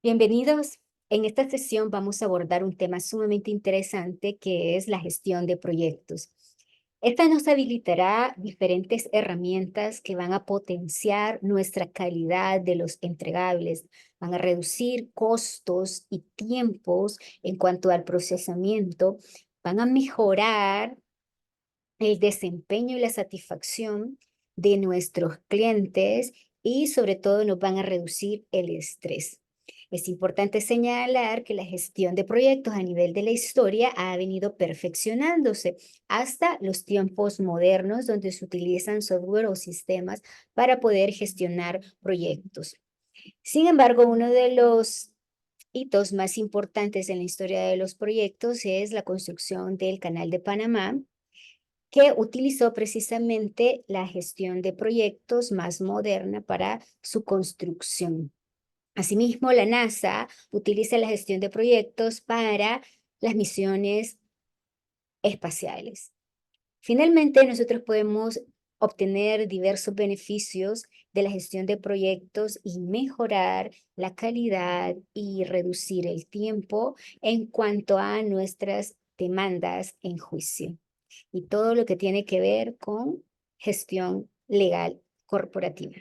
Bienvenidos. En esta sesión vamos a abordar un tema sumamente interesante que es la gestión de proyectos. Esta nos habilitará diferentes herramientas que van a potenciar nuestra calidad de los entregables, van a reducir costos y tiempos en cuanto al procesamiento, van a mejorar el desempeño y la satisfacción de nuestros clientes y sobre todo nos van a reducir el estrés. Es importante señalar que la gestión de proyectos a nivel de la historia ha venido perfeccionándose hasta los tiempos modernos donde se utilizan software o sistemas para poder gestionar proyectos. Sin embargo, uno de los hitos más importantes en la historia de los proyectos es la construcción del Canal de Panamá, que utilizó precisamente la gestión de proyectos más moderna para su construcción. Asimismo, la NASA utiliza la gestión de proyectos para las misiones espaciales. Finalmente, nosotros podemos obtener diversos beneficios de la gestión de proyectos y mejorar la calidad y reducir el tiempo en cuanto a nuestras demandas en juicio y todo lo que tiene que ver con gestión legal corporativa.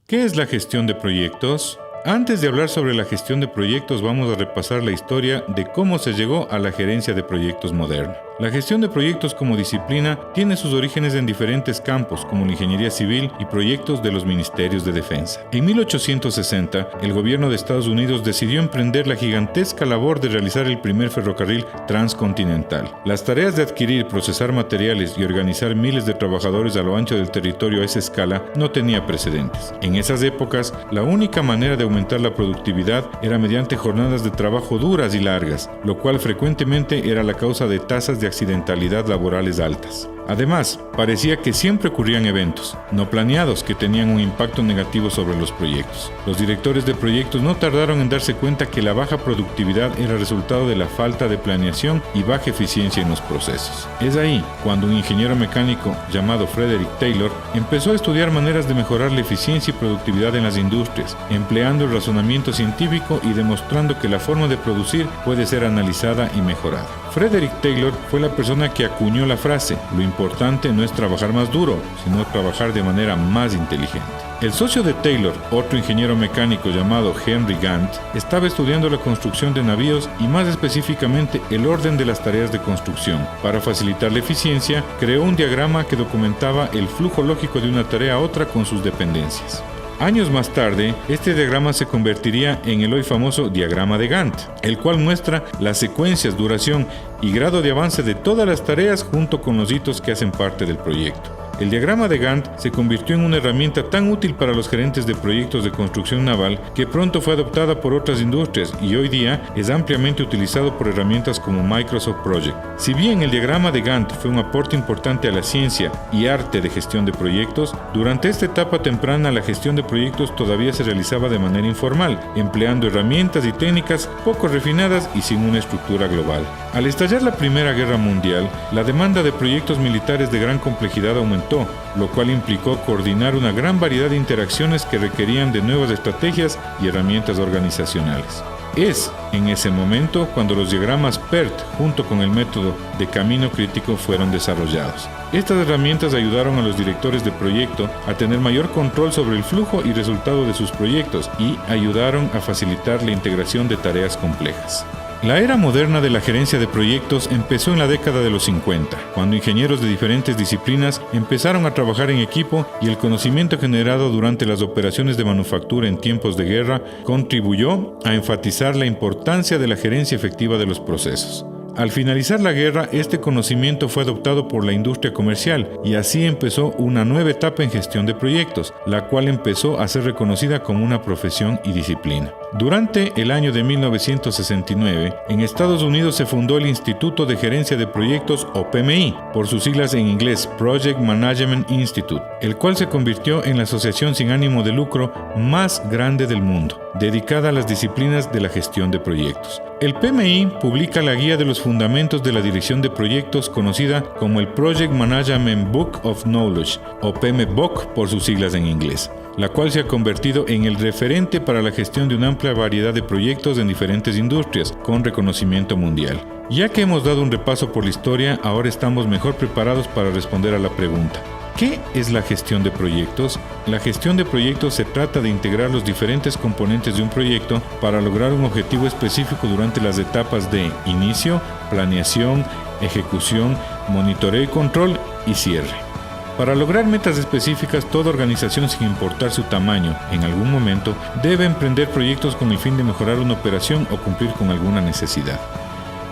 ¿Qué es la gestión de proyectos? Antes de hablar sobre la gestión de proyectos, vamos a repasar la historia de cómo se llegó a la gerencia de proyectos moderna. La gestión de proyectos como disciplina tiene sus orígenes en diferentes campos, como la ingeniería civil y proyectos de los ministerios de defensa. En 1860, el gobierno de Estados Unidos decidió emprender la gigantesca labor de realizar el primer ferrocarril transcontinental. Las tareas de adquirir, procesar materiales y organizar miles de trabajadores a lo ancho del territorio a esa escala no tenía precedentes. En esas épocas, la única manera de aumentar la productividad era mediante jornadas de trabajo duras y largas, lo cual frecuentemente era la causa de tasas de accidentalidad laborales altas. Además, parecía que siempre ocurrían eventos, no planeados, que tenían un impacto negativo sobre los proyectos. Los directores de proyectos no tardaron en darse cuenta que la baja productividad era resultado de la falta de planeación y baja eficiencia en los procesos. Es ahí cuando un ingeniero mecánico llamado Frederick Taylor empezó a estudiar maneras de mejorar la eficiencia y productividad en las industrias, empleando el razonamiento científico y demostrando que la forma de producir puede ser analizada y mejorada. Frederick Taylor fue la persona que acuñó la frase: lo importante no es trabajar más duro, sino trabajar de manera más inteligente. El socio de Taylor, otro ingeniero mecánico llamado Henry Gantt, estaba estudiando la construcción de navíos y más específicamente el orden de las tareas de construcción. Para facilitar la eficiencia, creó un diagrama que documentaba el flujo lógico de una tarea a otra con sus dependencias. Años más tarde, este diagrama se convertiría en el hoy famoso diagrama de Gantt, el cual muestra las secuencias, duración y grado de avance de todas las tareas junto con los hitos que hacen parte del proyecto. El diagrama de Gantt se convirtió en una herramienta tan útil para los gerentes de proyectos de construcción naval que pronto fue adoptada por otras industrias y hoy día es ampliamente utilizado por herramientas como Microsoft Project. Si bien el diagrama de Gantt fue un aporte importante a la ciencia y arte de gestión de proyectos, durante esta etapa temprana la gestión de proyectos todavía se realizaba de manera informal, empleando herramientas y técnicas poco refinadas y sin una estructura global. Al estallar la Primera Guerra Mundial, la demanda de proyectos militares de gran complejidad aumentó, lo cual implicó coordinar una gran variedad de interacciones que requerían de nuevas estrategias y herramientas organizacionales. Es en ese momento cuando los diagramas PERT junto con el método de camino crítico fueron desarrollados. Estas herramientas ayudaron a los directores de proyecto a tener mayor control sobre el flujo y resultado de sus proyectos y ayudaron a facilitar la integración de tareas complejas. La era moderna de la gerencia de proyectos empezó en la década de los 50, cuando ingenieros de diferentes disciplinas empezaron a trabajar en equipo y el conocimiento generado durante las operaciones de manufactura en tiempos de guerra contribuyó a enfatizar la importancia de la gerencia efectiva de los procesos. Al finalizar la guerra, este conocimiento fue adoptado por la industria comercial y así empezó una nueva etapa en gestión de proyectos, la cual empezó a ser reconocida como una profesión y disciplina. Durante el año de 1969, en Estados Unidos se fundó el Instituto de Gerencia de Proyectos o PMI, por sus siglas en inglés Project Management Institute, el cual se convirtió en la asociación sin ánimo de lucro más grande del mundo, dedicada a las disciplinas de la gestión de proyectos. El PMI publica la guía de los fundamentos de la dirección de proyectos conocida como el Project Management Book of Knowledge o PMBOK por sus siglas en inglés. la cual se ha convertido en el referente para la gestión de una amplia variedad de proyectos en diferentes industrias, con reconocimiento mundial. Ya que hemos dado un repaso por la historia, ahora estamos mejor preparados para responder a la pregunta: ¿qué es la gestión de proyectos? La gestión de proyectos se trata de integrar los diferentes componentes de un proyecto para lograr un objetivo específico durante las etapas de inicio, planeación, ejecución, monitoreo y control y cierre. Para lograr metas específicas, toda organización, sin importar su tamaño, en algún momento debe emprender proyectos con el fin de mejorar una operación o cumplir con alguna necesidad.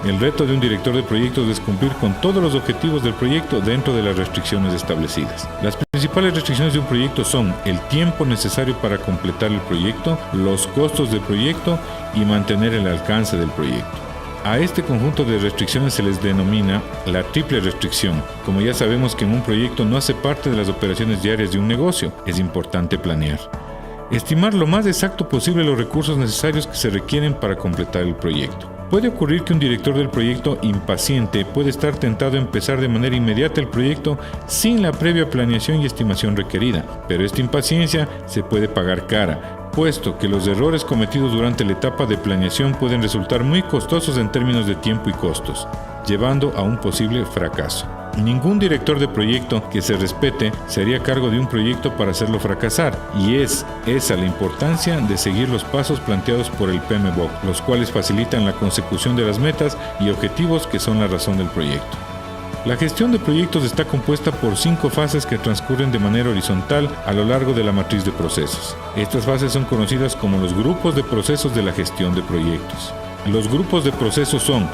El reto de un director de proyectos es cumplir con todos los objetivos del proyecto dentro de las restricciones establecidas. Las principales restricciones de un proyecto son el tiempo necesario para completar el proyecto, los costos del proyecto y mantener el alcance del proyecto. A este conjunto de restricciones se les denomina la triple restricción. Como ya sabemos que en un proyecto no hace parte de las operaciones diarias de un negocio, es importante planear. Estimar lo más exacto posible los recursos necesarios que se requieren para completar el proyecto. Puede ocurrir que un director del proyecto impaciente puede estar tentado a empezar de manera inmediata el proyecto sin la previa planeación y estimación requerida, pero esta impaciencia se puede pagar cara, puesto que los errores cometidos durante la etapa de planeación pueden resultar muy costosos en términos de tiempo y costos, llevando a un posible fracaso. Ningún director de proyecto que se respete se haría cargo de un proyecto para hacerlo fracasar, y es esa la importancia de seguir los pasos planteados por el PMBOK, los cuales facilitan la consecución de las metas y objetivos que son la razón del proyecto. La gestión de proyectos está compuesta por 5 fases que transcurren de manera horizontal a lo largo de la matriz de procesos. Estas fases son conocidas como los grupos de procesos de la gestión de proyectos. Los grupos de procesos son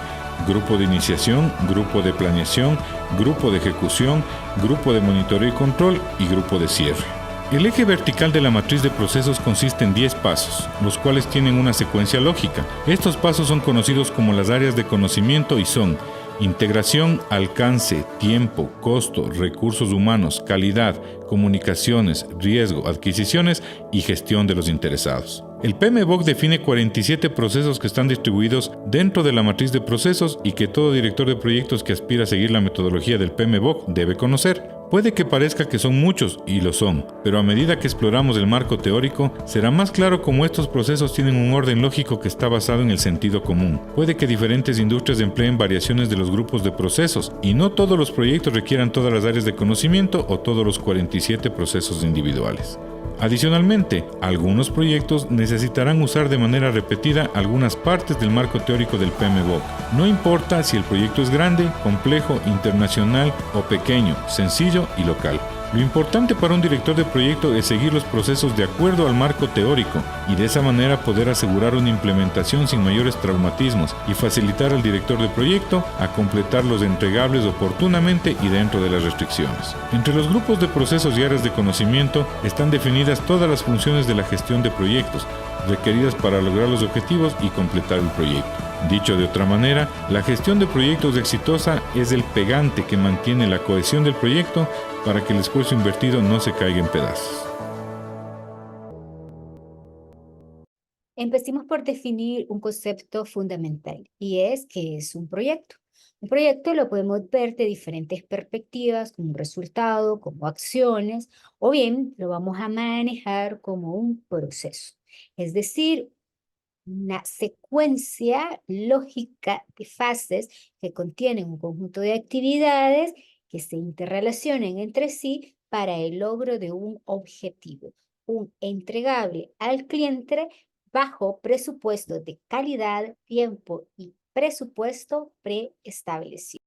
grupo de iniciación, grupo de planeación, grupo de ejecución, grupo de monitoreo y control y grupo de cierre. El eje vertical de la matriz de procesos consiste en 10 pasos, los cuales tienen una secuencia lógica. Estos pasos son conocidos como las áreas de conocimiento y son integración, alcance, tiempo, costo, recursos humanos, calidad, comunicaciones, riesgo, adquisiciones y gestión de los interesados. El PMBOK define 47 procesos que están distribuidos dentro de la matriz de procesos y que todo director de proyectos que aspira a seguir la metodología del PMBOK debe conocer. Puede que parezca que son muchos, y lo son, pero a medida que exploramos el marco teórico, será más claro cómo estos procesos tienen un orden lógico que está basado en el sentido común. Puede que diferentes industrias empleen variaciones de los grupos de procesos, y no todos los proyectos requieran todas las áreas de conocimiento o todos los 47 procesos individuales. Adicionalmente, algunos proyectos necesitarán usar de manera repetida algunas partes del marco teórico del PMBOK. No importa si el proyecto es grande, complejo, internacional o pequeño, sencillo y local. Lo importante para un director de proyecto es seguir los procesos de acuerdo al marco teórico y de esa manera poder asegurar una implementación sin mayores traumatismos y facilitar al director de proyecto a completar los entregables oportunamente y dentro de las restricciones. Entre los grupos de procesos y áreas de conocimiento están definidas todas las funciones de la gestión de proyectos requeridas para lograr los objetivos y completar el proyecto. Dicho de otra manera, la gestión de proyectos exitosa es el pegante que mantiene la cohesión del proyecto para que el esfuerzo invertido no se caiga en pedazos. Empecemos por definir un concepto fundamental, y es ¿qué es un proyecto? Un proyecto lo podemos ver de diferentes perspectivas, como un resultado, como acciones, o bien lo vamos a manejar como un proceso, es decir, una secuencia lógica de fases que contienen un conjunto de actividades que se interrelacionen entre sí para el logro de un objetivo, un entregable al cliente bajo presupuesto de calidad, tiempo y presupuesto preestablecido.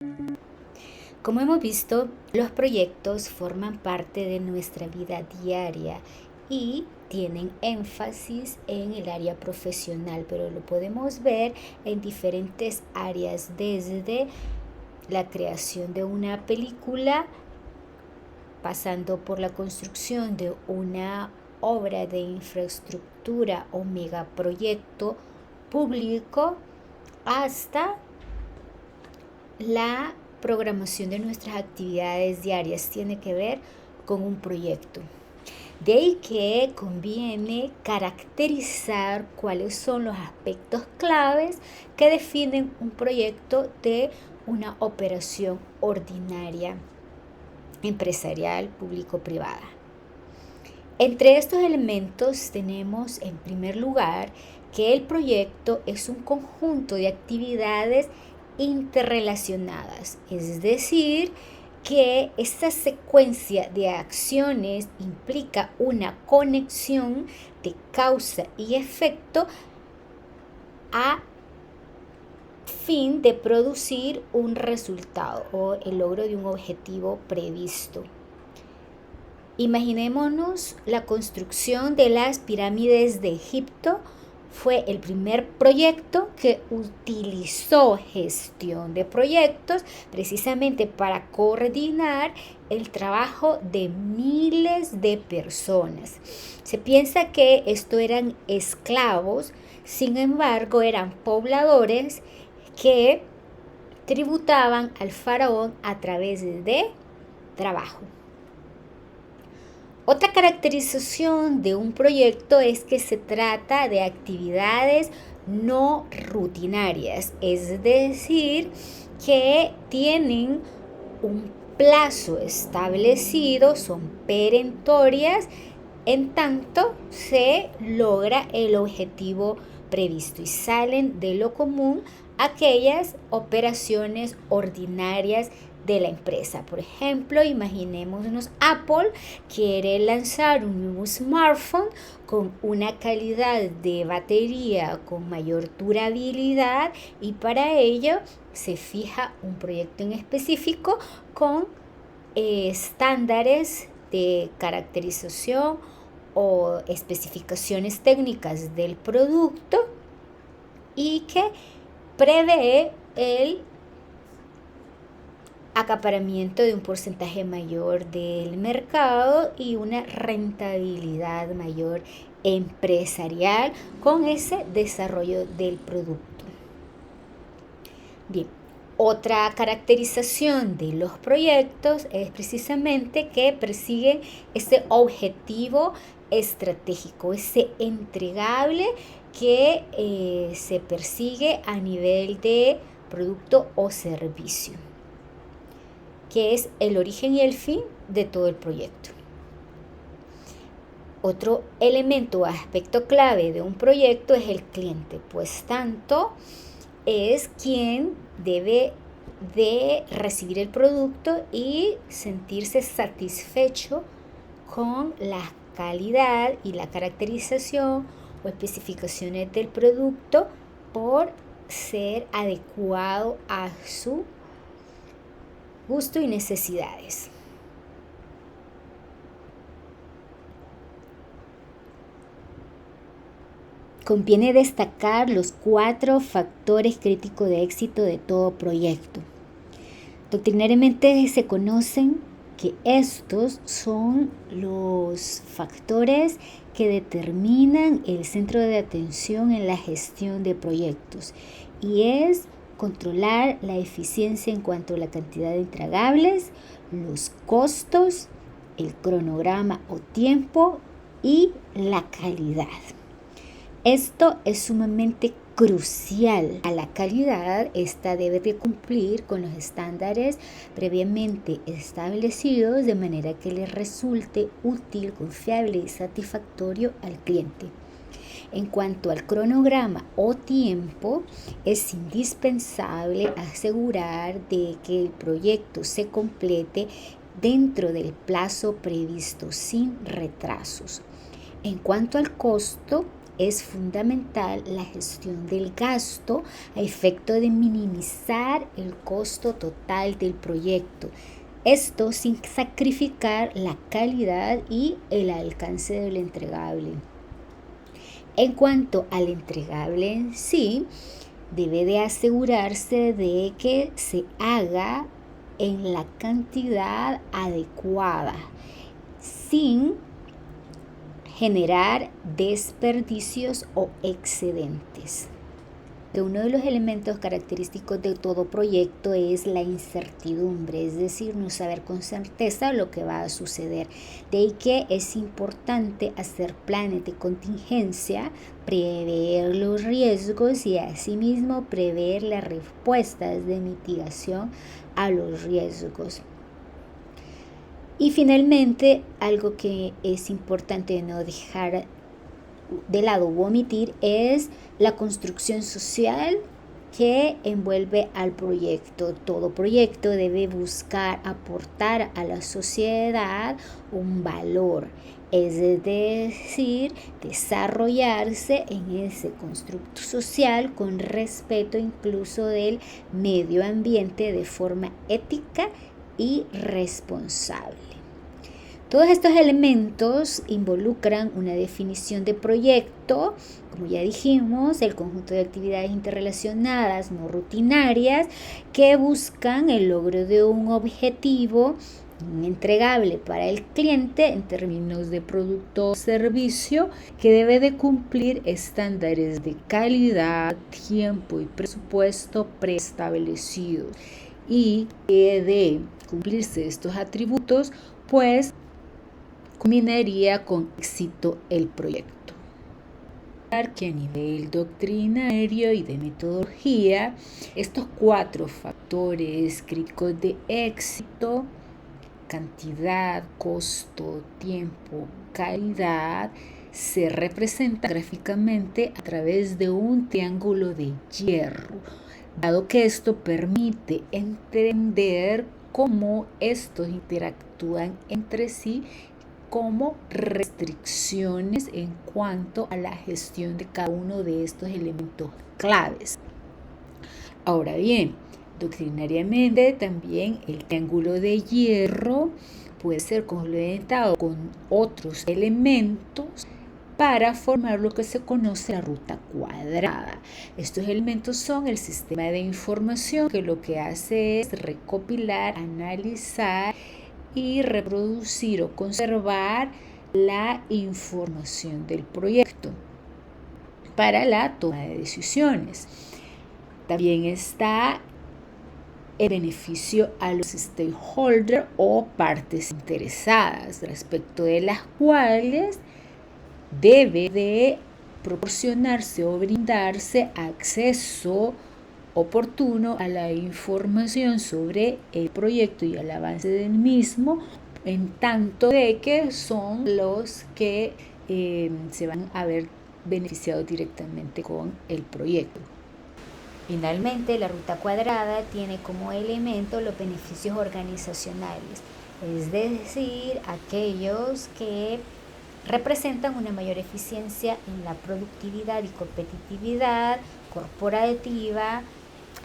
Como hemos visto, los proyectos forman parte de nuestra vida diaria y tienen énfasis en el área profesional, pero lo podemos ver en diferentes áreas, desde la creación de una película, pasando por la construcción de una obra de infraestructura o megaproyecto público, hasta la programación de nuestras actividades diarias tiene que ver con un proyecto. De ahí que conviene caracterizar cuáles son los aspectos claves que definen un proyecto de una operación ordinaria, empresarial, público-privada. Entre estos elementos tenemos en primer lugar que el proyecto es un conjunto de actividades interrelacionadas, es decir, que esta secuencia de acciones implica una conexión de causa y efecto a fin de producir un resultado o el logro de un objetivo previsto. Imaginémonos la construcción de las pirámides de Egipto. Fue el primer proyecto que utilizó gestión de proyectos precisamente para coordinar el trabajo de miles de personas. Se piensa que estos eran esclavos, sin embargo eran pobladores que tributaban al faraón a través de trabajo. Otra caracterización de un proyecto es que se trata de actividades no rutinarias, es decir, que tienen un plazo establecido, son perentorias, en tanto se logra el objetivo previsto y salen de lo común aquellas operaciones ordinarias de la empresa. Por ejemplo, imaginémonos Apple quiere lanzar un nuevo smartphone con una calidad de batería con mayor durabilidad y para ello se fija un proyecto en específico con estándares de caracterización o especificaciones técnicas del producto y que prevé el acaparamiento de un porcentaje mayor del mercado y una rentabilidad mayor empresarial con ese desarrollo del producto. Bien, otra caracterización de los proyectos es precisamente que persiguen ese objetivo estratégico, ese entregable que se persigue a nivel de producto o servicio, que es el origen y el fin de todo el proyecto. Otro elemento o aspecto clave de un proyecto es el cliente, pues tanto es quien debe de recibir el producto y sentirse satisfecho con la calidad y la caracterización o especificaciones del producto por ser adecuado a su gusto y necesidades. Conviene destacar los 4 factores críticos de éxito de todo proyecto. Doctrinariamente se conocen que estos son los factores que determinan el centro de atención en la gestión de proyectos y es controlar la eficiencia en cuanto a la cantidad de entregables, los costos, el cronograma o tiempo y la calidad. Esto es sumamente crucial. A la calidad, esta debe de cumplir con los estándares previamente establecidos de manera que le resulte útil, confiable y satisfactorio al cliente. En cuanto al cronograma o tiempo, es indispensable asegurar de que el proyecto se complete dentro del plazo previsto sin retrasos. En cuanto al costo, es fundamental la gestión del gasto a efecto de minimizar el costo total del proyecto. Esto sin sacrificar la calidad y el alcance del entregable. En cuanto al entregable en sí, debe de asegurarse de que se haga en la cantidad adecuada, sin generar desperdicios o excedentes. Uno de los elementos característicos de todo proyecto es la incertidumbre, es decir, no saber con certeza lo que va a suceder. De ahí que es importante hacer planes de contingencia, prever los riesgos y asimismo prever las respuestas de mitigación a los riesgos. Y finalmente, algo que es importante no dejar de lado o omitir es la construcción social que envuelve al proyecto. Todo proyecto debe buscar aportar a la sociedad un valor, es decir, desarrollarse en ese constructo social con respeto incluso del medio ambiente de forma ética y responsable. Todos estos elementos involucran una definición de proyecto, como ya dijimos, el conjunto de actividades interrelacionadas, no rutinarias, que buscan el logro de un objetivo entregable para el cliente en términos de producto o servicio, que debe de cumplir estándares de calidad, tiempo y presupuesto preestablecidos. Y que de cumplirse estos atributos, pues culminaría con éxito el proyecto. Que a nivel doctrinario y de metodología, estos 4 factores críticos de éxito, cantidad, costo, tiempo, calidad, se representan gráficamente a través de un triángulo de hierro, dado que esto permite entender cómo estos interactúan entre sí como restricciones en cuanto a la gestión de cada uno de estos elementos claves. Ahora bien, doctrinariamente también el triángulo de hierro puede ser complementado con otros elementos para formar lo que se conoce la ruta cuadrada. Estos elementos son el sistema de información, que lo que hace es recopilar, analizar y reproducir o conservar la información del proyecto para la toma de decisiones. También está el beneficio a los stakeholders o partes interesadas, respecto de las cuales debe de proporcionarse o brindarse acceso oportuno a la información sobre el proyecto y al avance del mismo, en tanto de que son los que se van a ver beneficiados directamente con el proyecto. Finalmente, la ruta cuadrada tiene como elemento los beneficios organizacionales, es decir, aquellos que representan una mayor eficiencia en la productividad y competitividad corporativa,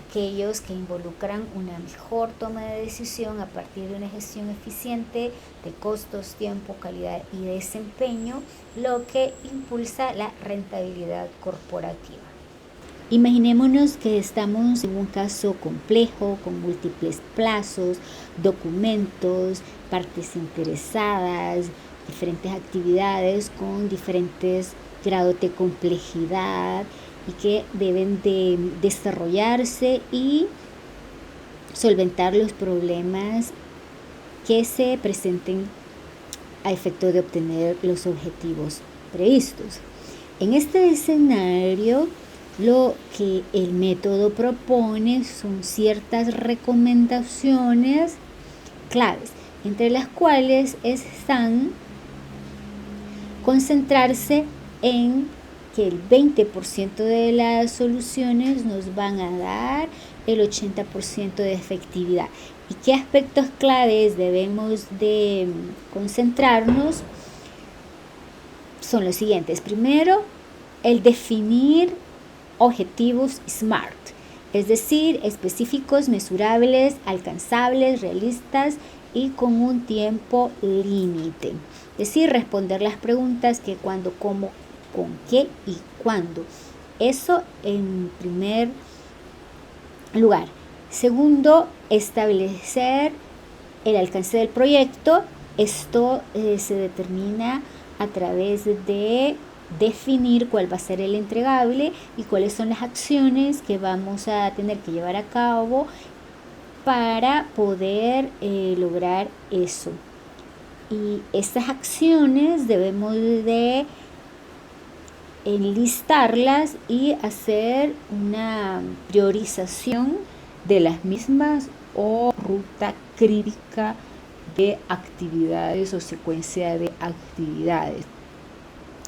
aquellos que involucran una mejor toma de decisión a partir de una gestión eficiente de costos, tiempo, calidad y desempeño, lo que impulsa la rentabilidad corporativa. Imaginémonos que estamos en un caso complejo, con múltiples plazos, documentos, partes interesadas, diferentes actividades con diferentes grados de complejidad y que deben de desarrollarse y solventar los problemas que se presenten a efecto de obtener los objetivos previstos. En este escenario, lo que el método propone son ciertas recomendaciones claves, entre las cuales están concentrarse en que el 20% de las soluciones nos van a dar el 80% de efectividad. ¿Y qué aspectos claves debemos de concentrarnos? Son los siguientes. Primero, el definir objetivos SMART, es decir, específicos, mesurables, alcanzables, realistas y con un tiempo límite. Es decir, responder las preguntas que, cuándo, cómo, con qué y cuándo. Eso en primer lugar. Segundo, establecer el alcance del proyecto. Esto se determina a través de definir cuál va a ser el entregable y cuáles son las acciones que vamos a tener que llevar a cabo para poder lograr eso. Y estas acciones debemos de enlistarlas y hacer una priorización de las mismas o ruta crítica de actividades o secuencia de actividades.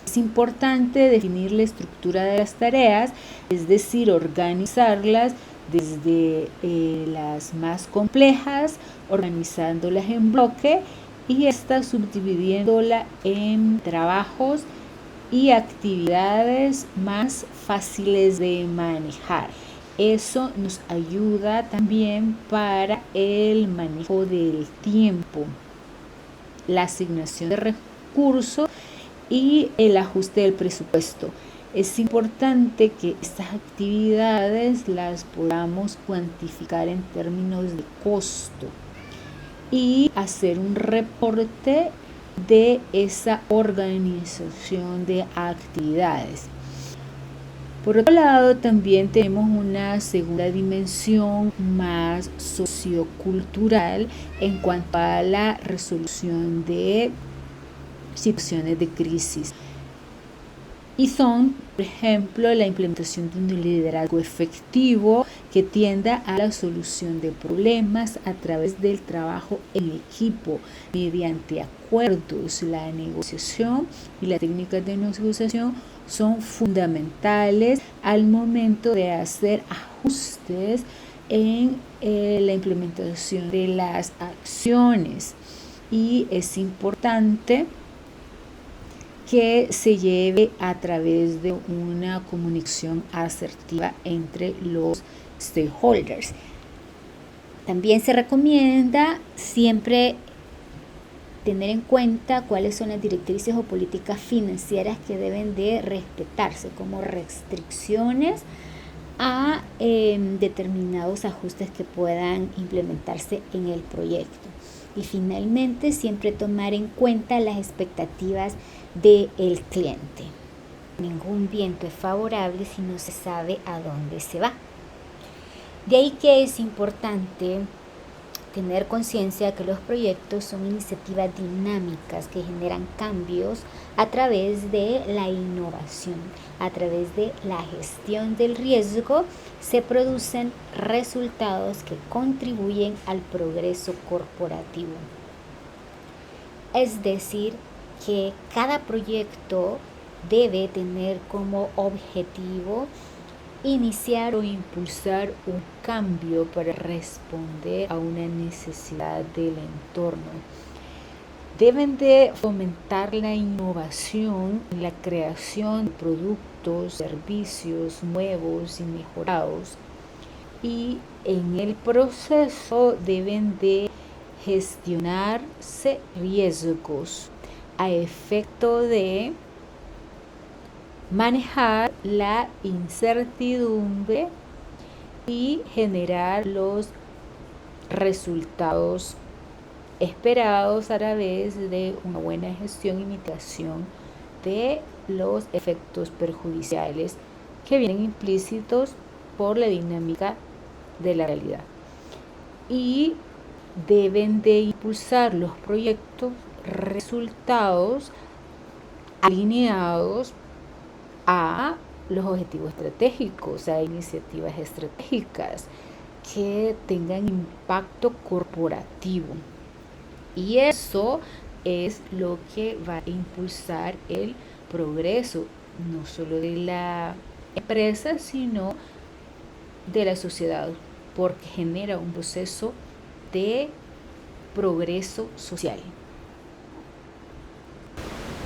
Es importante definir la estructura de las tareas, es decir, organizarlas desde las más complejas, organizándolas en bloque y estas subdividiéndola en trabajos y actividades más fáciles de manejar. Eso nos ayuda también para el manejo del tiempo, la asignación de recursos y el ajuste del presupuesto. Es importante que estas actividades las podamos cuantificar en términos de costo y hacer un reporte de esa organización de actividades. Por otro lado, también tenemos una segunda dimensión más sociocultural en cuanto a la resolución de situaciones de crisis. Y son, por ejemplo, la implementación de un liderazgo efectivo que tienda a la solución de problemas a través del trabajo en equipo, mediante acuerdos. La negociación y las técnicas de negociación son fundamentales al momento de hacer ajustes en la implementación de las acciones. Y es importante que se lleve a través de una comunicación asertiva entre los stakeholders. También se recomienda siempre tener en cuenta cuáles son las directrices o políticas financieras que deben de respetarse como restricciones a determinados ajustes que puedan implementarse en el proyecto. Y finalmente, siempre tomar en cuenta las expectativas del cliente. Ningún viento es favorable si no se sabe a dónde se va. De ahí que es importante tener conciencia que los proyectos son iniciativas dinámicas que generan cambios a través de la innovación, a través de la gestión del riesgo, se producen resultados que contribuyen al progreso corporativo. Es decir, que cada proyecto debe tener como objetivo iniciar o impulsar un cambio para responder a una necesidad del entorno. Deben de fomentar la innovación en la creación de productos, servicios nuevos y mejorados, y en el proceso deben de gestionarse riesgos a efecto de manejar la incertidumbre y generar los resultados esperados a través de una buena gestión y mitigación de los efectos perjudiciales que vienen implícitos por la dinámica de la realidad. Y deben de impulsar los proyectos resultados alineados a los objetivos estratégicos, a iniciativas estratégicas que tengan impacto corporativo. Y eso es lo que va a impulsar el progreso, no solo de la empresa, sino de la sociedad, porque genera un proceso de progreso social.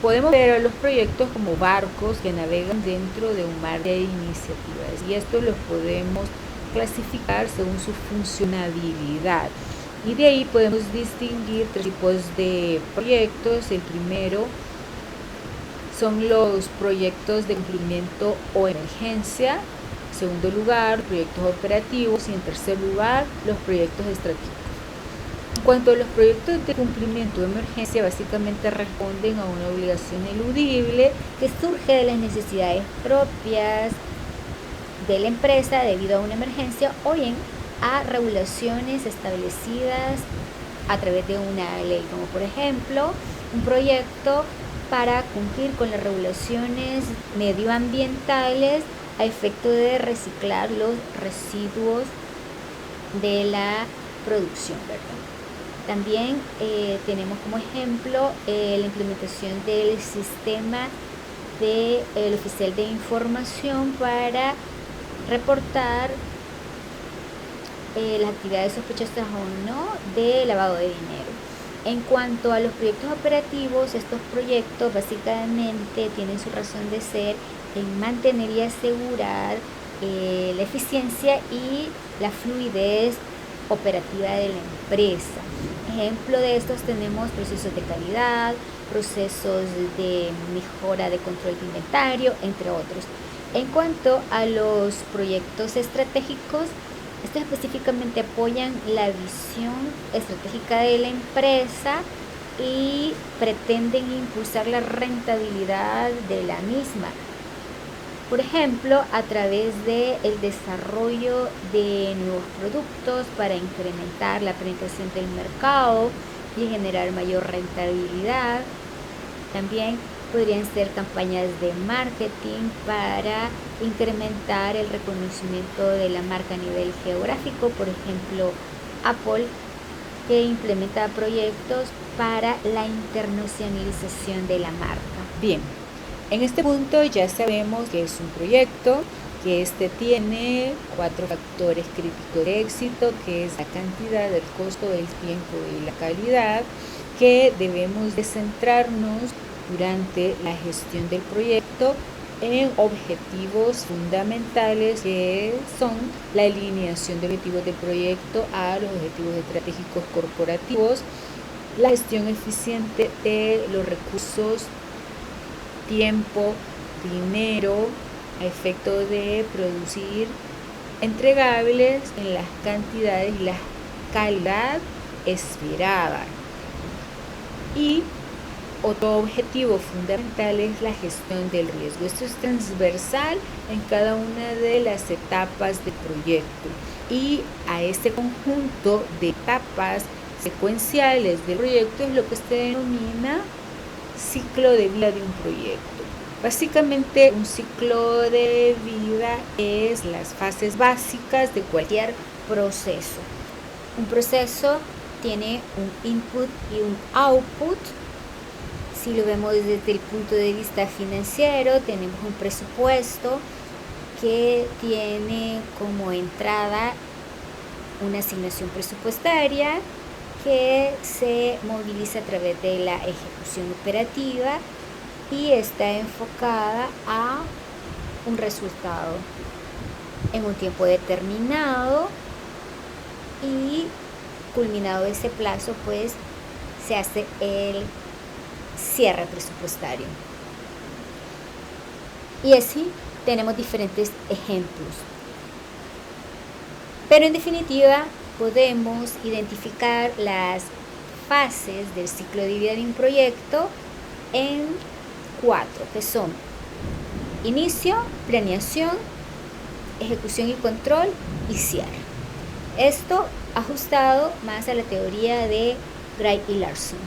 Podemos ver a los proyectos como barcos que navegan dentro de un mar de iniciativas, y esto los podemos clasificar según su funcionalidad. Y de ahí podemos distinguir tres tipos de proyectos. El primero son los proyectos de cumplimiento o emergencia. En segundo lugar, proyectos operativos. Y en tercer lugar, los proyectos estratégicos. En cuanto a los proyectos de cumplimiento de emergencia, básicamente responden a una obligación eludible que surge de las necesidades propias de la empresa debido a una emergencia o bien a regulaciones establecidas a través de una ley, como por ejemplo un proyecto para cumplir con las regulaciones medioambientales a efecto de reciclar los residuos de la producción, ¿verdad? También tenemos como ejemplo la implementación del sistema del oficial de información para reportar las actividades sospechosas o no de lavado de dinero. En cuanto a los proyectos operativos, estos proyectos básicamente tienen su razón de ser en mantener y asegurar la eficiencia y la fluidez operativa de la empresa. Ejemplo de estos tenemos procesos de calidad, procesos de mejora de control de inventario, entre otros. En cuanto a los proyectos estratégicos, estos específicamente apoyan la visión estratégica de la empresa y pretenden impulsar la rentabilidad de la misma. Por ejemplo, a través del desarrollo de nuevos productos para incrementar la penetración del mercado y generar mayor rentabilidad. También podrían ser campañas de marketing para incrementar el reconocimiento de la marca a nivel geográfico. Por ejemplo, Apple, que implementa proyectos para la internacionalización de la marca. Bien, en este punto ya sabemos que es un proyecto, que tiene 4 factores críticos de éxito, que es la cantidad, el costo, el tiempo y la calidad, que debemos de centrarnos durante la gestión del proyecto en objetivos fundamentales, que son la alineación de objetivos del proyecto a los objetivos estratégicos corporativos, la gestión eficiente de los recursos, tiempo, dinero, a efecto de producir entregables en las cantidades y la calidad esperada. Y otro objetivo fundamental es la gestión del riesgo. Esto es transversal en cada una de las etapas del proyecto. Y a este conjunto de etapas secuenciales del proyecto es lo que se denomina ciclo de vida de un proyecto. Básicamente, un ciclo de vida es las fases básicas de cualquier proceso. Un proceso tiene un input y un output. Si lo vemos desde el punto de vista financiero, tenemos un presupuesto que tiene como entrada una asignación presupuestaria que se moviliza a través de la ejecución operativa y está enfocada a un resultado en un tiempo determinado, y culminado ese plazo, pues se hace el cierre presupuestario. Y así tenemos diferentes ejemplos. Pero en definitiva, podemos identificar las fases del ciclo de vida de un proyecto en 4, que son inicio, planeación, ejecución y control y cierre. Esto ajustado más a la teoría de Gray y Larson.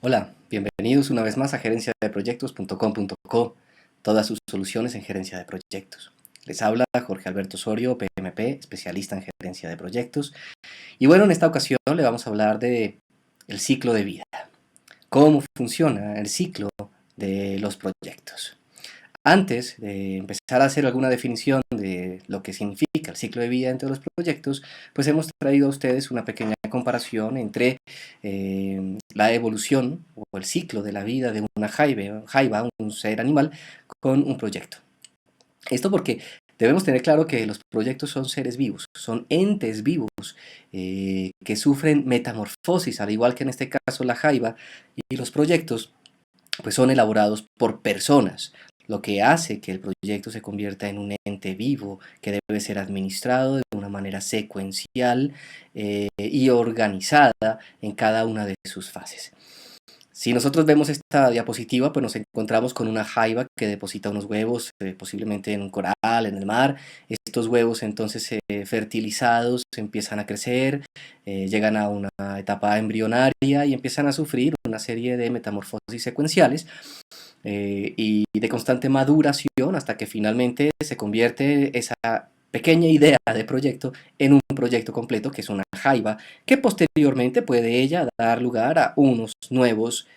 Hola, bienvenidos una vez más a gerenciadeproyectos.com.co, todas sus soluciones en gerencia de proyectos. Les habla Jorge Alberto Osorio, PMP, especialista en gerencia de proyectos. Y bueno, en esta ocasión le vamos a hablar de el ciclo de vida. ¿Cómo funciona el ciclo de los proyectos? Antes de empezar a hacer alguna definición de lo que significa el ciclo de vida entre los proyectos, pues hemos traído a ustedes una pequeña comparación entre la evolución o el ciclo de la vida de una jaiba, un ser animal, con un proyecto. Esto porque debemos tener claro que los proyectos son seres vivos, son entes vivos que sufren metamorfosis, al igual que en este caso la jaiba, y los proyectos pues son elaborados por personas, lo que hace que el proyecto se convierta en un ente vivo que debe ser administrado de una manera secuencial y organizada en cada una de sus fases. Si nosotros vemos esta diapositiva, pues nos encontramos con una jaiba que deposita unos huevos, posiblemente en un coral, en el mar. Estos huevos entonces fertilizados empiezan a crecer, llegan a una etapa embrionaria y empiezan a sufrir una serie de metamorfosis secuenciales y de constante maduración hasta que finalmente se convierte esa pequeña idea de proyecto en un proyecto completo, que es una jaiba, que posteriormente puede ella dar lugar a unos nuevos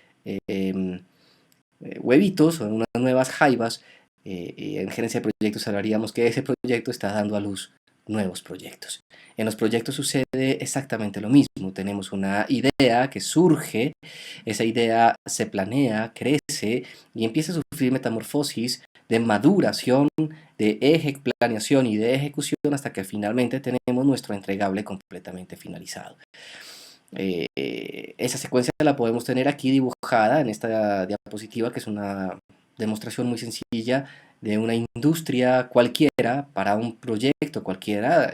huevitos o unas nuevas jaivas. En gerencia de proyectos hablaríamos que ese proyecto está dando a luz nuevos proyectos. En los proyectos sucede exactamente lo mismo. Tenemos una idea que surge, esa idea se planea, crece y empieza a sufrir metamorfosis de maduración, de planeación y de ejecución hasta que finalmente tenemos nuestro entregable completamente finalizado. Esa secuencia la podemos tener aquí dibujada en esta diapositiva, que es una demostración muy sencilla de una industria cualquiera para un proyecto cualquiera,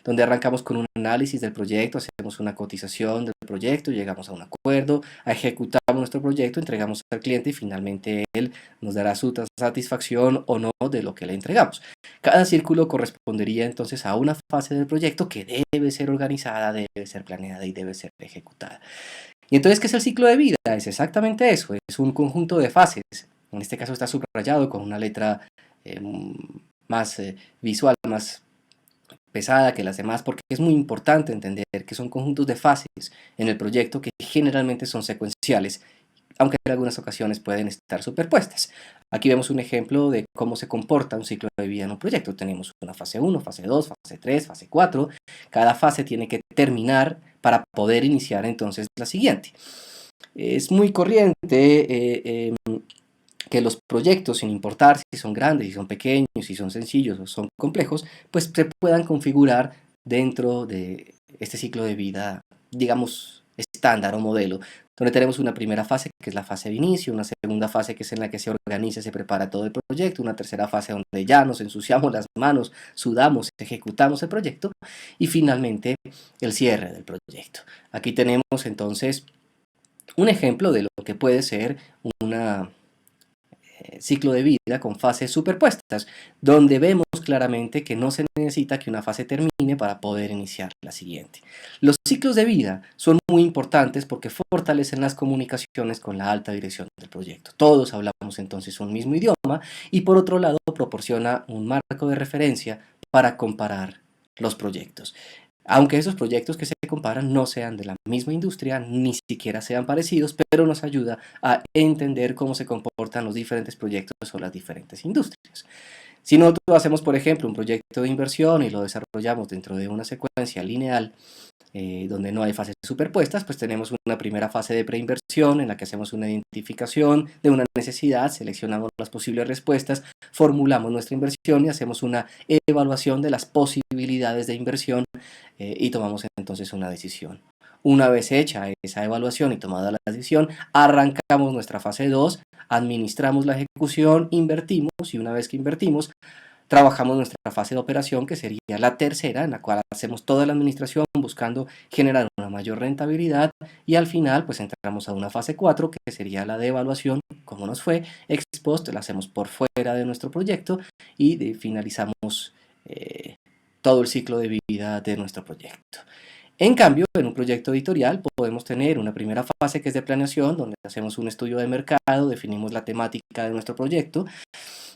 donde arrancamos con un análisis del proyecto, hacemos una cotización del proyecto, llegamos a un acuerdo, ejecutamos nuestro proyecto, entregamos al cliente y finalmente él nos dará su satisfacción o no de lo que le entregamos. Cada círculo correspondería entonces a una fase del proyecto que debe ser organizada, debe ser planeada y debe ser ejecutada. Y entonces, ¿qué es el ciclo de vida? Es exactamente eso, es un conjunto de fases. En este caso está subrayado con una letra más visual, más pesada que las demás, porque es muy importante entender que son conjuntos de fases en el proyecto que generalmente son secuenciales, aunque en algunas ocasiones pueden estar superpuestas. Aquí vemos un ejemplo de cómo se comporta un ciclo de vida en un proyecto. Tenemos una fase 1, fase 2, fase 3, fase 4. Cada fase tiene que terminar para poder iniciar entonces la siguiente. Es muy corriente que los proyectos, sin importar si son grandes, si son pequeños, si son sencillos o son complejos, pues se puedan configurar dentro de este ciclo de vida, digamos, estándar o modelo, donde tenemos una primera fase que es la fase de inicio, una segunda fase que es en la que se organiza y se prepara todo el proyecto, una tercera fase donde ya nos ensuciamos las manos, sudamos, ejecutamos el proyecto y finalmente el cierre del proyecto. Aquí tenemos entonces un ejemplo de lo que puede ser una ciclo de vida con fases superpuestas, donde vemos claramente que no se necesita que una fase termine para poder iniciar la siguiente. Los ciclos de vida son muy importantes porque fortalecen las comunicaciones con la alta dirección del proyecto. Todos hablamos entonces un mismo idioma y por otro lado proporciona un marco de referencia para comparar los proyectos. Aunque esos proyectos que se comparan no sean de la misma industria, ni siquiera sean parecidos, pero nos ayuda a entender cómo se comportan los diferentes proyectos o las diferentes industrias. Si nosotros hacemos, por ejemplo, un proyecto de inversión y lo desarrollamos dentro de una secuencia lineal, donde no hay fases superpuestas, pues tenemos una primera fase de preinversión en la que hacemos una identificación de una necesidad, seleccionamos las posibles respuestas, formulamos nuestra inversión y hacemos una evaluación de las posibilidades de inversión y tomamos entonces una decisión. Una vez hecha esa evaluación y tomada la decisión, arrancamos nuestra fase 2, administramos la ejecución, invertimos y una vez que invertimos, trabajamos nuestra fase de operación, que sería la tercera, en la cual hacemos toda la administración buscando generar una mayor rentabilidad y al final pues entramos a una fase 4, que sería la de evaluación, cómo nos fue, ex post, la hacemos por fuera de nuestro proyecto y finalizamos todo el ciclo de vida de nuestro proyecto. En cambio, en un proyecto editorial podemos tener una primera fase que es de planeación, donde hacemos un estudio de mercado, definimos la temática de nuestro proyecto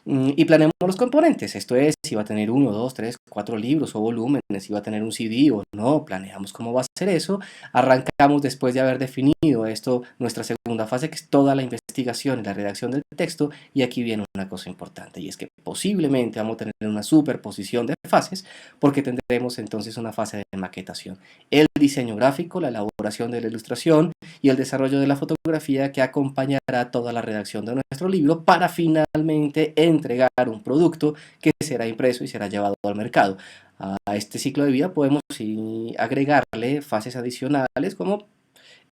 y planeamos los componentes. Esto es, si va a tener 1, 2, 3, 4 libros o volúmenes, si va a tener un CD o no, planeamos cómo va a ser eso. Arrancamos después de haber definido esto, nuestra segunda fase, que es toda la investigación y la redacción del texto. Y aquí viene una cosa importante, y es que posiblemente vamos a tener una superposición de fases, porque tendremos entonces una fase de maquetación. El diseño gráfico, la elaboración de la ilustración y el desarrollo de la fotografía que acompañará toda la redacción de nuestro libro para finalmente entregar un producto que será impreso y será llevado al mercado. A este ciclo de vida podemos agregarle fases adicionales como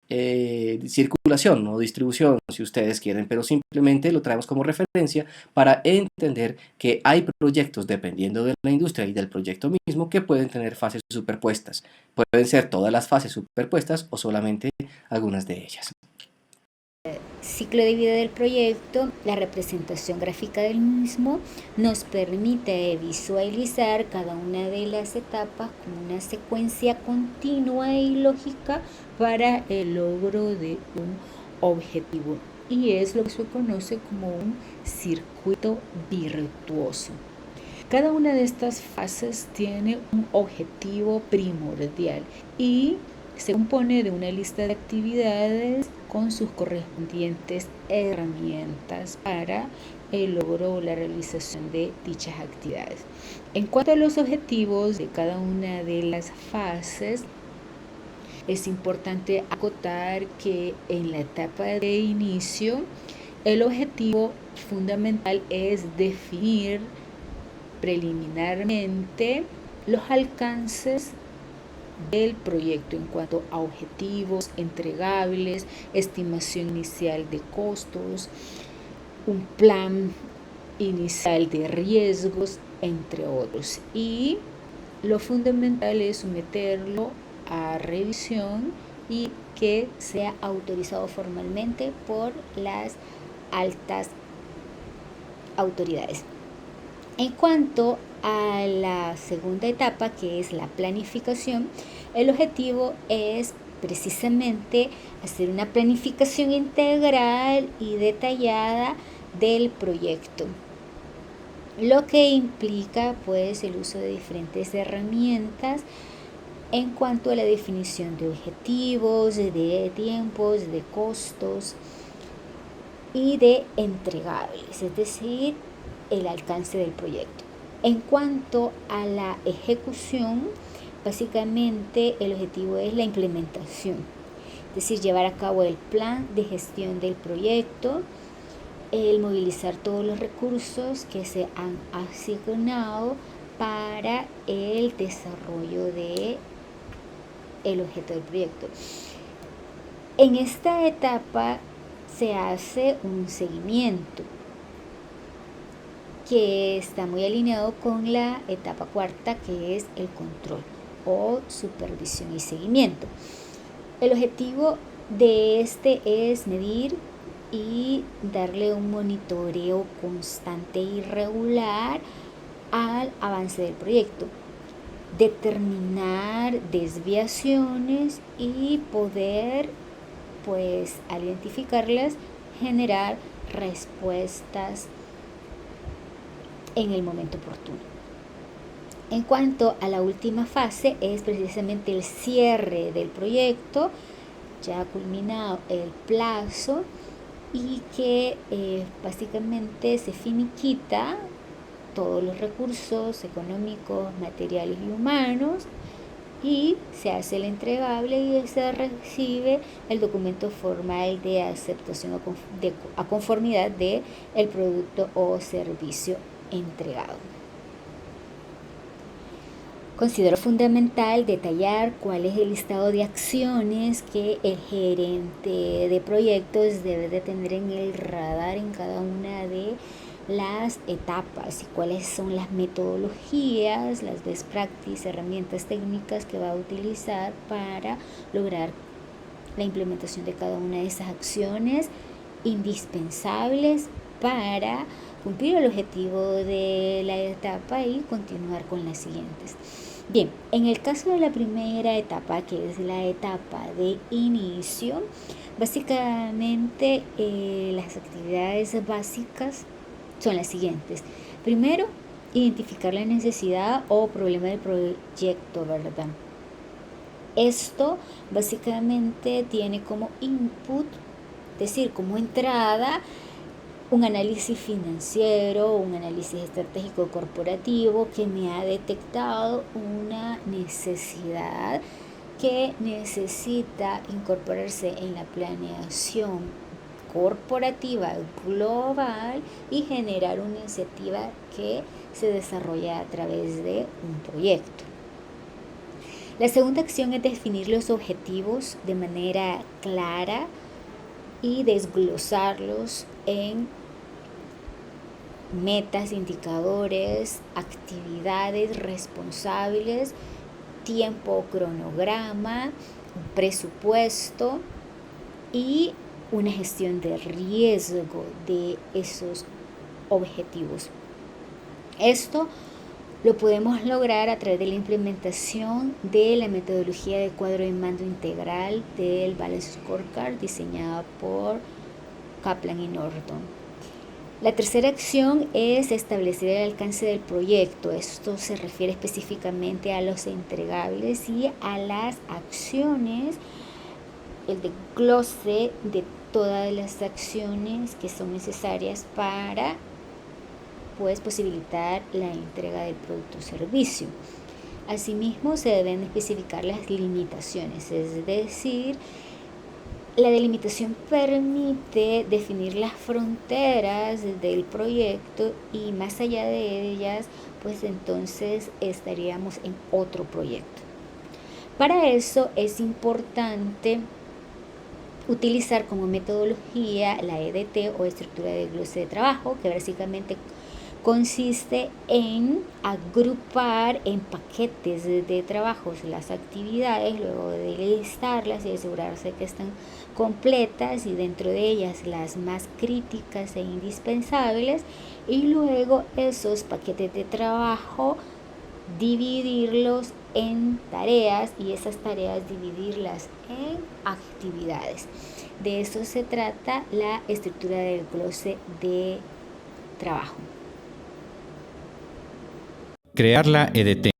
circulación o distribución, si ustedes quieren, pero simplemente lo traemos como referencia para entender que hay proyectos, dependiendo de la industria y del proyecto mismo, que pueden tener fases superpuestas. Pueden ser todas las fases superpuestas o solamente algunas de ellas. Ciclo de vida del proyecto, la representación gráfica del mismo nos permite visualizar cada una de las etapas como una secuencia continua y lógica para el logro de un objetivo, y es lo que se conoce como un circuito virtuoso. Cada una de estas fases tiene un objetivo primordial y se compone de una lista de actividades con sus correspondientes herramientas para el logro o la realización de dichas actividades. En cuanto a los objetivos de cada una de las fases, es importante acotar que en la etapa de inicio, el objetivo fundamental es definir preliminarmente los alcances del proyecto en cuanto a objetivos, entregables, estimación inicial de costos, un plan inicial de riesgos, entre otros. Y lo fundamental es someterlo a revisión y que sea autorizado formalmente por las altas autoridades. En cuanto a la segunda etapa, que es la planificación, el objetivo es precisamente hacer una planificación integral y detallada del proyecto, lo que implica pues el uso de diferentes herramientas en cuanto a la definición de objetivos, de tiempos, de costos y de entregables, es decir, el alcance del proyecto. En cuanto a la ejecución, básicamente el objetivo es la implementación, es decir, llevar a cabo el plan de gestión del proyecto, el movilizar todos los recursos que se han asignado para el desarrollo de el objeto del proyecto. En esta etapa se hace un seguimiento que está muy alineado con la etapa cuarta, que es el control o supervisión y seguimiento. El objetivo de este es medir y darle un monitoreo constante y regular al avance del proyecto, determinar desviaciones y poder, pues, al identificarlas, generar respuestas en el momento oportuno. En cuanto a la última fase, es precisamente el cierre del proyecto, ya ha culminado el plazo y que básicamente se finiquita todos los recursos económicos, materiales y humanos, y se hace el entregable y se recibe el documento formal de aceptación a conformidad de el producto o servicio entregado. Considero fundamental detallar cuál es el listado de acciones que el gerente de proyectos debe de tener en el radar en cada una de las etapas y cuáles son las metodologías, las best practices, herramientas técnicas que va a utilizar para lograr la implementación de cada una de esas acciones indispensables para cumplir el objetivo de la etapa y continuar con las siguientes. Bien, en el caso de la primera etapa, que es la etapa de inicio, básicamente las actividades básicas son las siguientes. Primero, identificar la necesidad o problema del proyecto, ¿verdad? Esto básicamente tiene como input, es decir, como entrada, un análisis financiero, un análisis estratégico corporativo que me ha detectado una necesidad que necesita incorporarse en la planeación corporativa global y generar una iniciativa que se desarrolla a través de un proyecto. La segunda acción es definir los objetivos de manera clara y desglosarlos en metas, indicadores, actividades responsables, tiempo, cronograma, presupuesto y una gestión de riesgo de esos objetivos. Esto lo podemos lograr a través de la implementación de la metodología de cuadro de mando integral del Balance Scorecard diseñada por Kaplan y Norton. La tercera acción es establecer el alcance del proyecto. Esto se refiere específicamente a los entregables y a las acciones, el desglose de todas las acciones que son necesarias para posibilitar la entrega del producto o servicio. Asimismo, se deben especificar las limitaciones, es decir, la delimitación permite definir las fronteras del proyecto y más allá de ellas, entonces estaríamos en otro proyecto. Para eso es importante utilizar como metodología la EDT o estructura de desglose de trabajo, que básicamente consiste en agrupar en paquetes de trabajos las actividades, luego de listarlas y asegurarse que están completas y dentro de ellas las más críticas e indispensables, y luego esos paquetes de trabajo dividirlos en tareas y esas tareas dividirlas en actividades. De eso se trata la estructura del desglose de trabajo. Crear la EDT.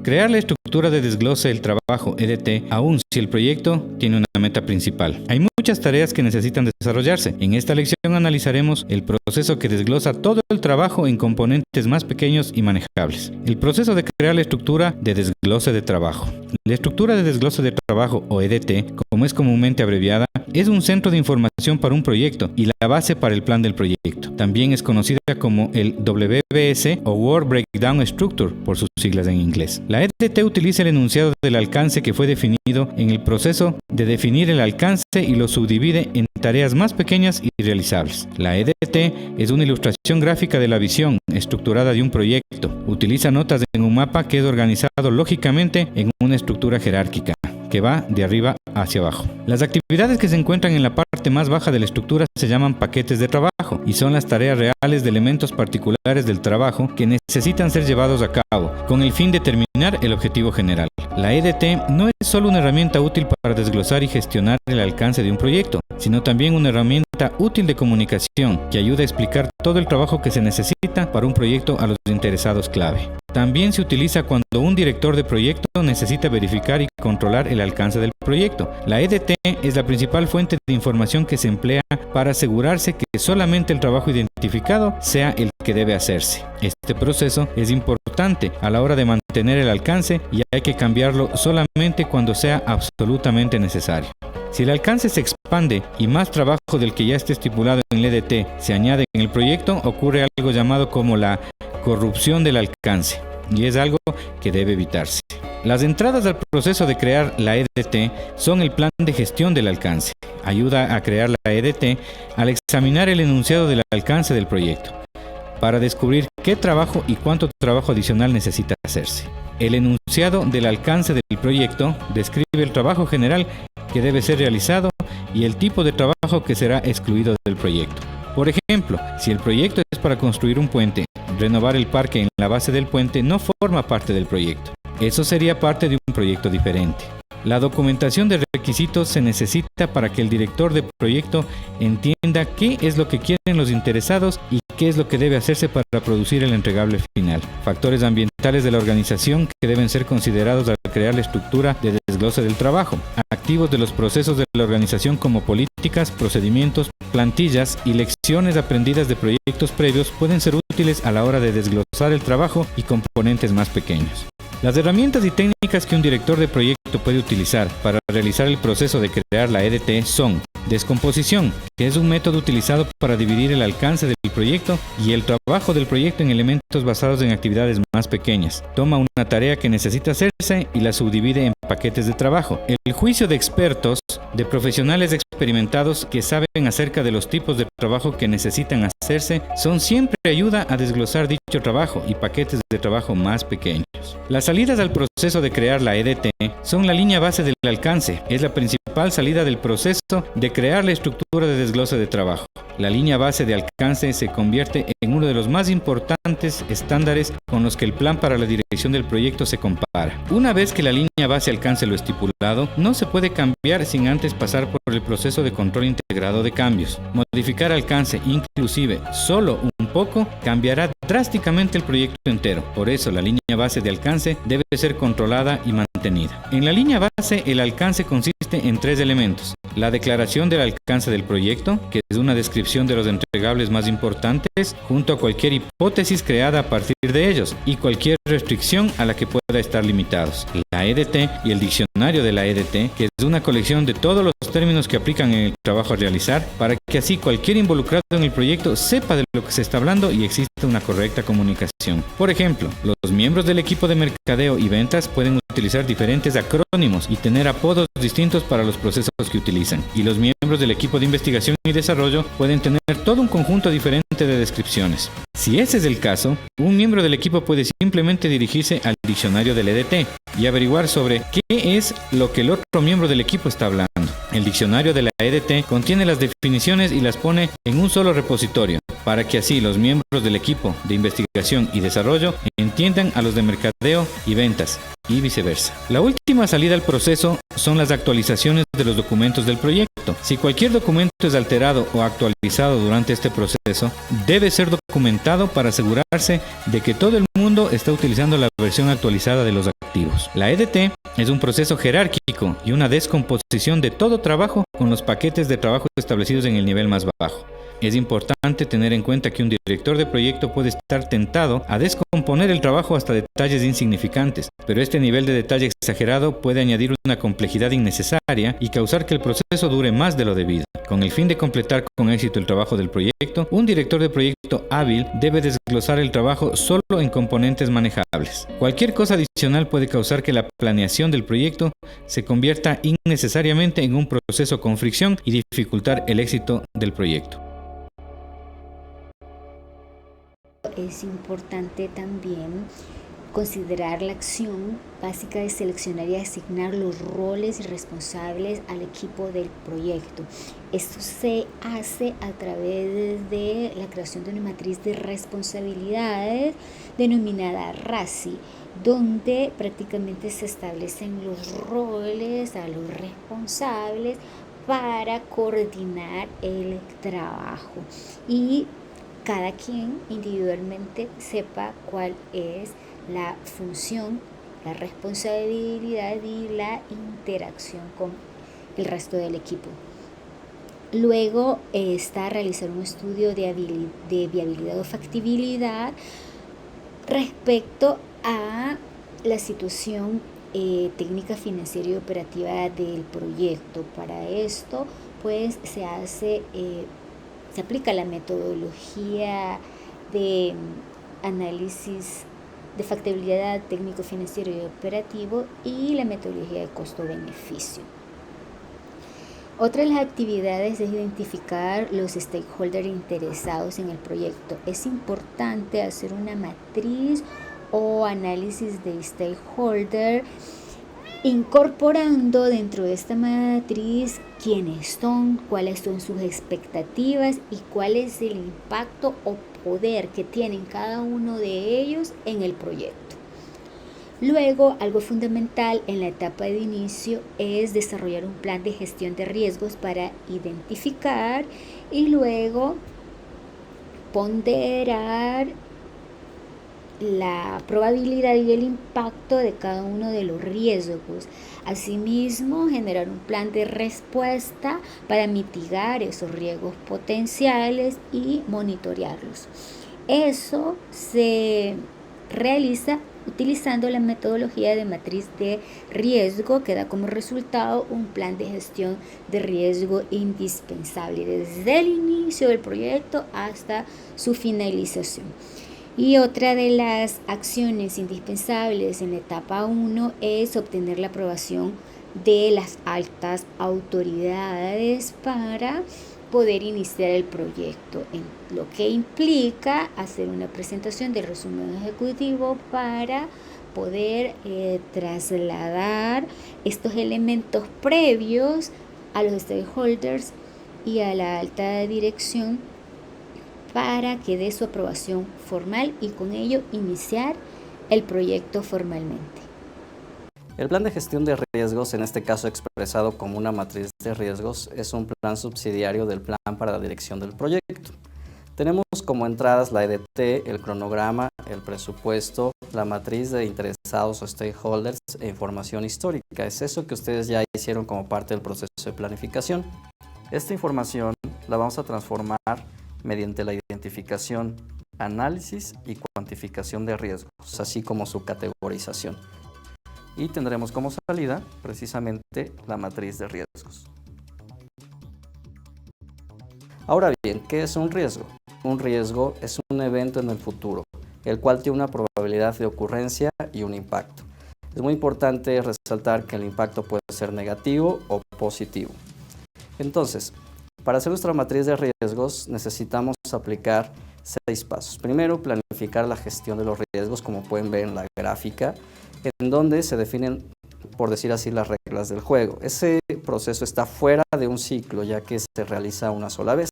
Crear la estructura de desglose del trabajo EDT, aun si el proyecto tiene una meta principal. Hay muchas tareas que necesitan desarrollarse. En esta lección analizaremos el proceso que desglosa todo el trabajo en componentes más pequeños y manejables. El proceso de crear la estructura de desglose de trabajo. La estructura de desglose de trabajo o EDT, como es comúnmente abreviada, es un centro de información para un proyecto y la base para el plan del proyecto. También es conocida como el WBS o Work Breakdown Structure por sus siglas en inglés. La EDT utiliza el enunciado del alcance que fue definido en el proceso de definir el alcance y lo subdivide en tareas más pequeñas y realizables. La EDT es una ilustración gráfica de la visión estructurada de un proyecto. Utiliza notas en un mapa que es organizado lógicamente en una estructura jerárquica que va de arriba hacia abajo. Las actividades que se encuentran en la parte más baja de la estructura se llaman paquetes de trabajo y son las tareas reales de elementos particulares del trabajo que necesitan ser llevados a cabo con el fin de terminar el objetivo general. La EDT no es solo una herramienta útil para desglosar y gestionar el alcance de un proyecto, sino también una herramienta útil de comunicación que ayuda a explicar todo el trabajo que se necesita para un proyecto a los interesados clave. También se utiliza cuando un director de proyecto necesita verificar y controlar el alcance del proyecto. La EDT es la principal fuente de información que se emplea para asegurarse que solamente el trabajo identificado sea el que debe hacerse. Este proceso es importante a la hora de mantener el alcance y hay que cambiarlo solamente cuando sea absolutamente necesario. Si el alcance se expande y más trabajo del que ya esté estipulado en el EDT se añade en el proyecto, ocurre algo llamado como la corrupción del alcance, y es algo que debe evitarse. Las entradas al proceso de crear la EDT son el plan de gestión del alcance. Ayuda a crear la EDT al examinar el enunciado del alcance del proyecto, para descubrir qué trabajo y cuánto trabajo adicional necesita hacerse. El enunciado del alcance del proyecto describe el trabajo general que debe ser realizado y el tipo de trabajo que será excluido del proyecto. Por ejemplo, si el proyecto es para construir un puente, renovar el parque en la base del puente no forma parte del proyecto. Eso sería parte de un proyecto diferente. La documentación de requisitos se necesita para que el director de proyecto entienda qué es lo que quieren los interesados y qué es lo que debe hacerse para producir el entregable final. Factores ambientales de la organización que deben ser considerados al crear la estructura de desglose del trabajo. Activos de los procesos de la organización como políticas, procedimientos, plantillas y lecciones aprendidas de proyectos previos pueden ser útiles a la hora de desglosar el trabajo y componentes más pequeños. Las herramientas y técnicas que un director de proyecto puede utilizar para realizar el proceso de crear la EDT son descomposición, que es un método utilizado para dividir el alcance del proyecto y el trabajo del proyecto en elementos basados en actividades más pequeñas. Toma una tarea que necesita hacerse y la subdivide en paquetes de trabajo. El juicio de expertos, de profesionales experimentados que saben acerca de los tipos de trabajo que necesitan hacerse, son siempre ayuda a desglosar dicho trabajo y paquetes de trabajo más pequeños. Las salidas al proceso de crear la EDT son la línea base del alcance. Es la principal salida del proceso de crear la estructura de desglose de trabajo. La línea base de alcance se convierte en uno de los más importantes estándares con los que el plan para la dirección del proyecto se compara. Una vez que la línea base alcance lo estipulado, no se puede cambiar sin antes pasar por el proceso de control integrado de cambios. Modificar alcance, inclusive solo un poco, cambiará drásticamente el proyecto entero. Por eso la línea base de alcance debe ser controlada y mantenida. En la línea base, el alcance consiste en 3 elementos: la declaración del alcance del proyecto, que es una descripción de los entregables más importantes, junto a cualquier hipótesis creada a partir de ellos y cualquier restricción a la que pueda estar limitados. La EDT y el diccionario de la EDT, que es una colección de todos los términos que aplican en el trabajo a realizar, para que así cualquier involucrado en el proyecto sepa de lo que se está hablando y exista una correcta comunicación. Por ejemplo, los miembros del equipo de mercadeo y ventas pueden utilizar diferentes acrónimos y tener apodos distintos para los procesos que utilizan, y los miembros del equipo de investigación y desarrollo pueden tener todo un conjunto diferente de descripciones. Si ese es el caso, un miembro del equipo puede simplemente dirigirse al diccionario del EDT y averiguar sobre qué es lo que el otro miembro del equipo está hablando. El diccionario de la EDT contiene las definiciones y las pone en un solo repositorio, para que así los miembros del equipo de investigación y desarrollo entiendan a los de mercadeo y ventas, y viceversa. La última salida al proceso son las actualizaciones de los documentos del proyecto. Si cualquier documento es alterado o actualizado durante este proceso, debe ser documentado para asegurarse de que todo el mundo está utilizando la versión actualizada de los activos. La EDT es un proceso jerárquico y una descomposición de todo trabajo con los paquetes de trabajo establecidos en el nivel más bajo. Es importante tener en cuenta que un director de proyecto puede estar tentado a descomponer el trabajo hasta detalles insignificantes, pero este nivel de detalle exagerado puede añadir una complejidad innecesaria y causar que el proceso dure más de lo debido. Con el fin de completar con éxito el trabajo del proyecto, un director de proyecto hábil debe desglosar el trabajo solo en componentes manejables. Cualquier cosa adicional puede causar que la planeación del proyecto se convierta innecesariamente en un proceso con fricción y dificultar el éxito del proyecto. Es importante también considerar la acción básica de seleccionar y asignar los roles y responsables al equipo del proyecto. Esto se hace a través de la creación de una matriz de responsabilidades denominada RACI, donde prácticamente se establecen los roles a los responsables para coordinar el trabajo y cada quien individualmente sepa cuál es la función, la responsabilidad y la interacción con el resto del equipo. Luego está realizar un estudio de viabilidad o factibilidad respecto a la situación técnica, financiera y operativa del proyecto. Para esto, pues se aplica la metodología de análisis de factibilidad técnico, financiero y operativo y la metodología de costo-beneficio. Otra de las actividades es identificar los stakeholders interesados en el proyecto. Es importante hacer una matriz o análisis de stakeholder, incorporando dentro de esta matriz quiénes son, cuáles son sus expectativas y cuál es el impacto o poder que tienen cada uno de ellos en el proyecto. Luego, algo fundamental en la etapa de inicio es desarrollar un plan de gestión de riesgos para identificar y luego ponderar la probabilidad y el impacto de cada uno de los riesgos. Asimismo, generar un plan de respuesta para mitigar esos riesgos potenciales y monitorearlos. Eso se realiza utilizando la metodología de matriz de riesgo, que da como resultado un plan de gestión de riesgo indispensable desde el inicio del proyecto hasta su finalización. Y otra de las acciones indispensables en la etapa 1 es obtener la aprobación de las altas autoridades para poder iniciar el proyecto, en lo que implica hacer una presentación del resumen ejecutivo para poder trasladar estos elementos previos a los stakeholders y a la alta dirección para que dé su aprobación formal y con ello iniciar el proyecto formalmente. El plan de gestión de riesgos, en este caso expresado como una matriz de riesgos, es un plan subsidiario del plan para la dirección del proyecto. Tenemos como entradas la EDT, el cronograma, el presupuesto, la matriz de interesados o stakeholders e información histórica. Es eso que ustedes ya hicieron como parte del proceso de planificación. Esta información la vamos a transformar mediante la identificación, análisis y cuantificación de riesgos, así como su categorización. Y tendremos como salida precisamente la matriz de riesgos. Ahora bien, ¿qué es un riesgo? Un riesgo es un evento en el futuro, el cual tiene una probabilidad de ocurrencia y un impacto. Es muy importante resaltar que el impacto puede ser negativo o positivo. Entonces, para hacer nuestra matriz de riesgos necesitamos aplicar 6 pasos. Primero, planificar la gestión de los riesgos, como pueden ver en la gráfica, en donde se definen, por decir así, las reglas del juego. Ese proceso está fuera de un ciclo, ya que se realiza una sola vez.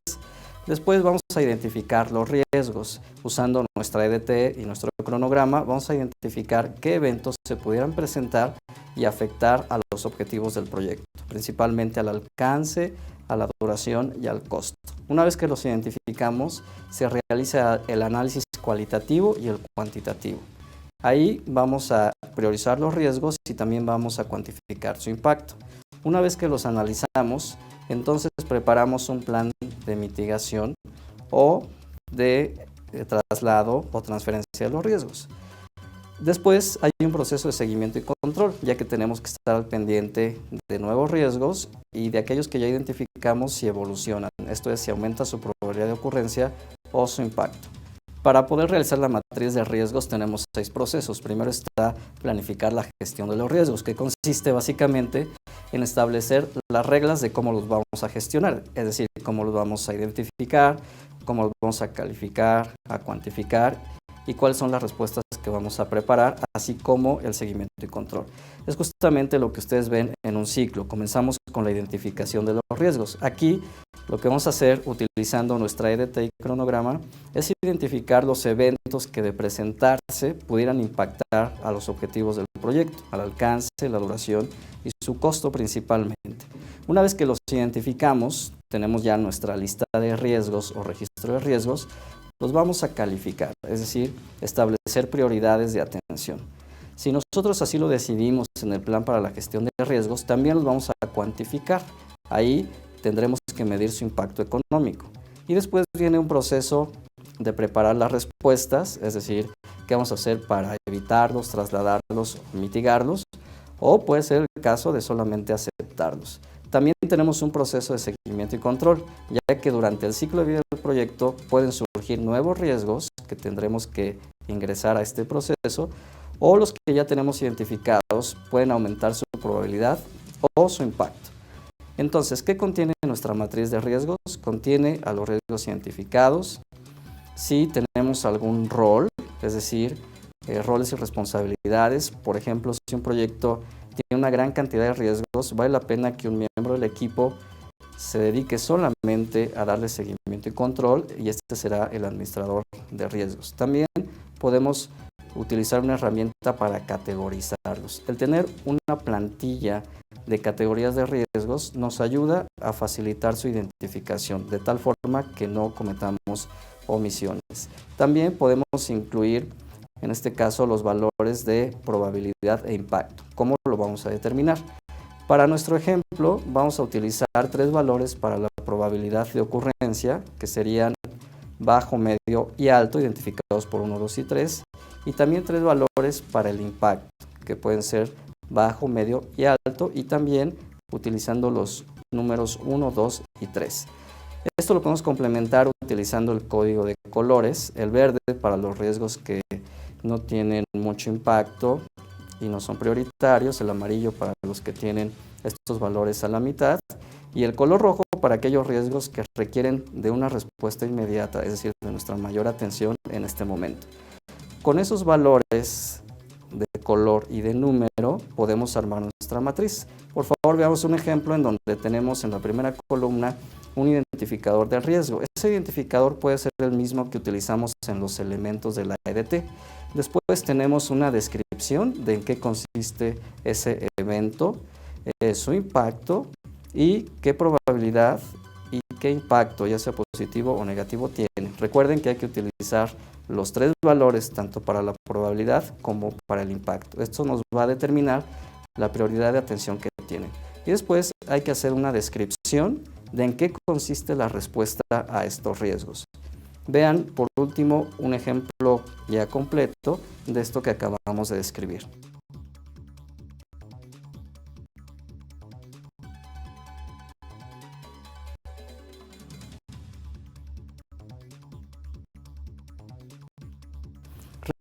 Después vamos a identificar los riesgos. Usando nuestra EDT y nuestro cronograma, vamos a identificar qué eventos se pudieran presentar y afectar a los objetivos del proyecto, principalmente al alcance, a la duración y al costo. Una vez que los identificamos, se realiza el análisis cualitativo y el cuantitativo. Ahí vamos a priorizar los riesgos y también vamos a cuantificar su impacto. Una vez que los analizamos, entonces preparamos un plan de mitigación o de traslado o transferencia de los riesgos. Después hay un proceso de seguimiento y control, ya que tenemos que estar al pendiente de nuevos riesgos y de aquellos que ya identificamos si evolucionan, esto es, si aumenta su probabilidad de ocurrencia o su impacto. Para poder realizar la matriz de riesgos tenemos 6 procesos. Primero está planificar la gestión de los riesgos, que consiste básicamente en establecer las reglas de cómo los vamos a gestionar, es decir, cómo los vamos a identificar, cómo los vamos a calificar, a cuantificar y cuáles son las respuestas que vamos a preparar, así como el seguimiento y control. Es justamente lo que ustedes ven en un ciclo. Comenzamos con la identificación de los riesgos. Aquí lo que vamos a hacer utilizando nuestra EDT y cronograma es identificar los eventos que de presentarse pudieran impactar a los objetivos del proyecto, al alcance, la duración y su costo principalmente. Una vez que los identificamos, tenemos ya nuestra lista de riesgos o registro de riesgos, los vamos a calificar, es decir, establecer prioridades de atención. Si nosotros así lo decidimos en el plan para la gestión de riesgos, también los vamos a cuantificar. Ahí tendremos que medir su impacto económico. Y después viene un proceso de preparar las respuestas, es decir, qué vamos a hacer para evitarlos, trasladarlos, mitigarlos, o puede ser el caso de solamente aceptarlos. También tenemos un proceso de seguimiento y control, ya que durante el ciclo de vida del proyecto pueden surgir nuevos riesgos que tendremos que ingresar a este proceso, o los que ya tenemos identificados pueden aumentar su probabilidad o su impacto. Entonces, ¿qué contiene nuestra matriz de riesgos? Contiene a los riesgos identificados. Si tenemos algún rol, es decir, roles y responsabilidades, por ejemplo, si un proyecto tiene una gran cantidad de riesgos, vale la pena que un miembro del equipo se dedique solamente a darle seguimiento y control, y este será el administrador de riesgos. También podemos utilizar una herramienta para categorizarlos. El tener una plantilla de categorías de riesgos nos ayuda a facilitar su identificación, de tal forma que no cometamos omisiones. También podemos incluir, en este caso, los valores de probabilidad e impacto. ¿Cómo lo vamos a determinar? Para nuestro ejemplo, vamos a utilizar 3 valores para la probabilidad de ocurrencia, que serían bajo, medio y alto, identificados por 1, 2 y 3, y también 3 valores para el impacto, que pueden ser bajo, medio y alto, y también utilizando los números 1, 2 y 3. Esto lo podemos complementar utilizando el código de colores, el verde para los riesgos que no tienen mucho impacto y no son prioritarios, el amarillo para los que tienen estos valores a la mitad, y el color rojo para aquellos riesgos que requieren de una respuesta inmediata, es decir, de nuestra mayor atención en este momento. Con esos valores de color y de número podemos armar nuestra matriz. Por favor, veamos un ejemplo en donde tenemos en la primera columna un identificador del riesgo. Ese identificador puede ser el mismo que utilizamos en los elementos de la EDT. Después tenemos una descripción de en qué consiste ese evento, su impacto y qué probabilidad y qué impacto, ya sea positivo o negativo, tiene. Recuerden que hay que utilizar los 3 valores tanto para la probabilidad como para el impacto. Esto nos va a determinar la prioridad de atención que tienen. Y después hay que hacer una descripción de en qué consiste la respuesta a estos riesgos. Vean por último un ejemplo ya completo de esto que acabamos de describir.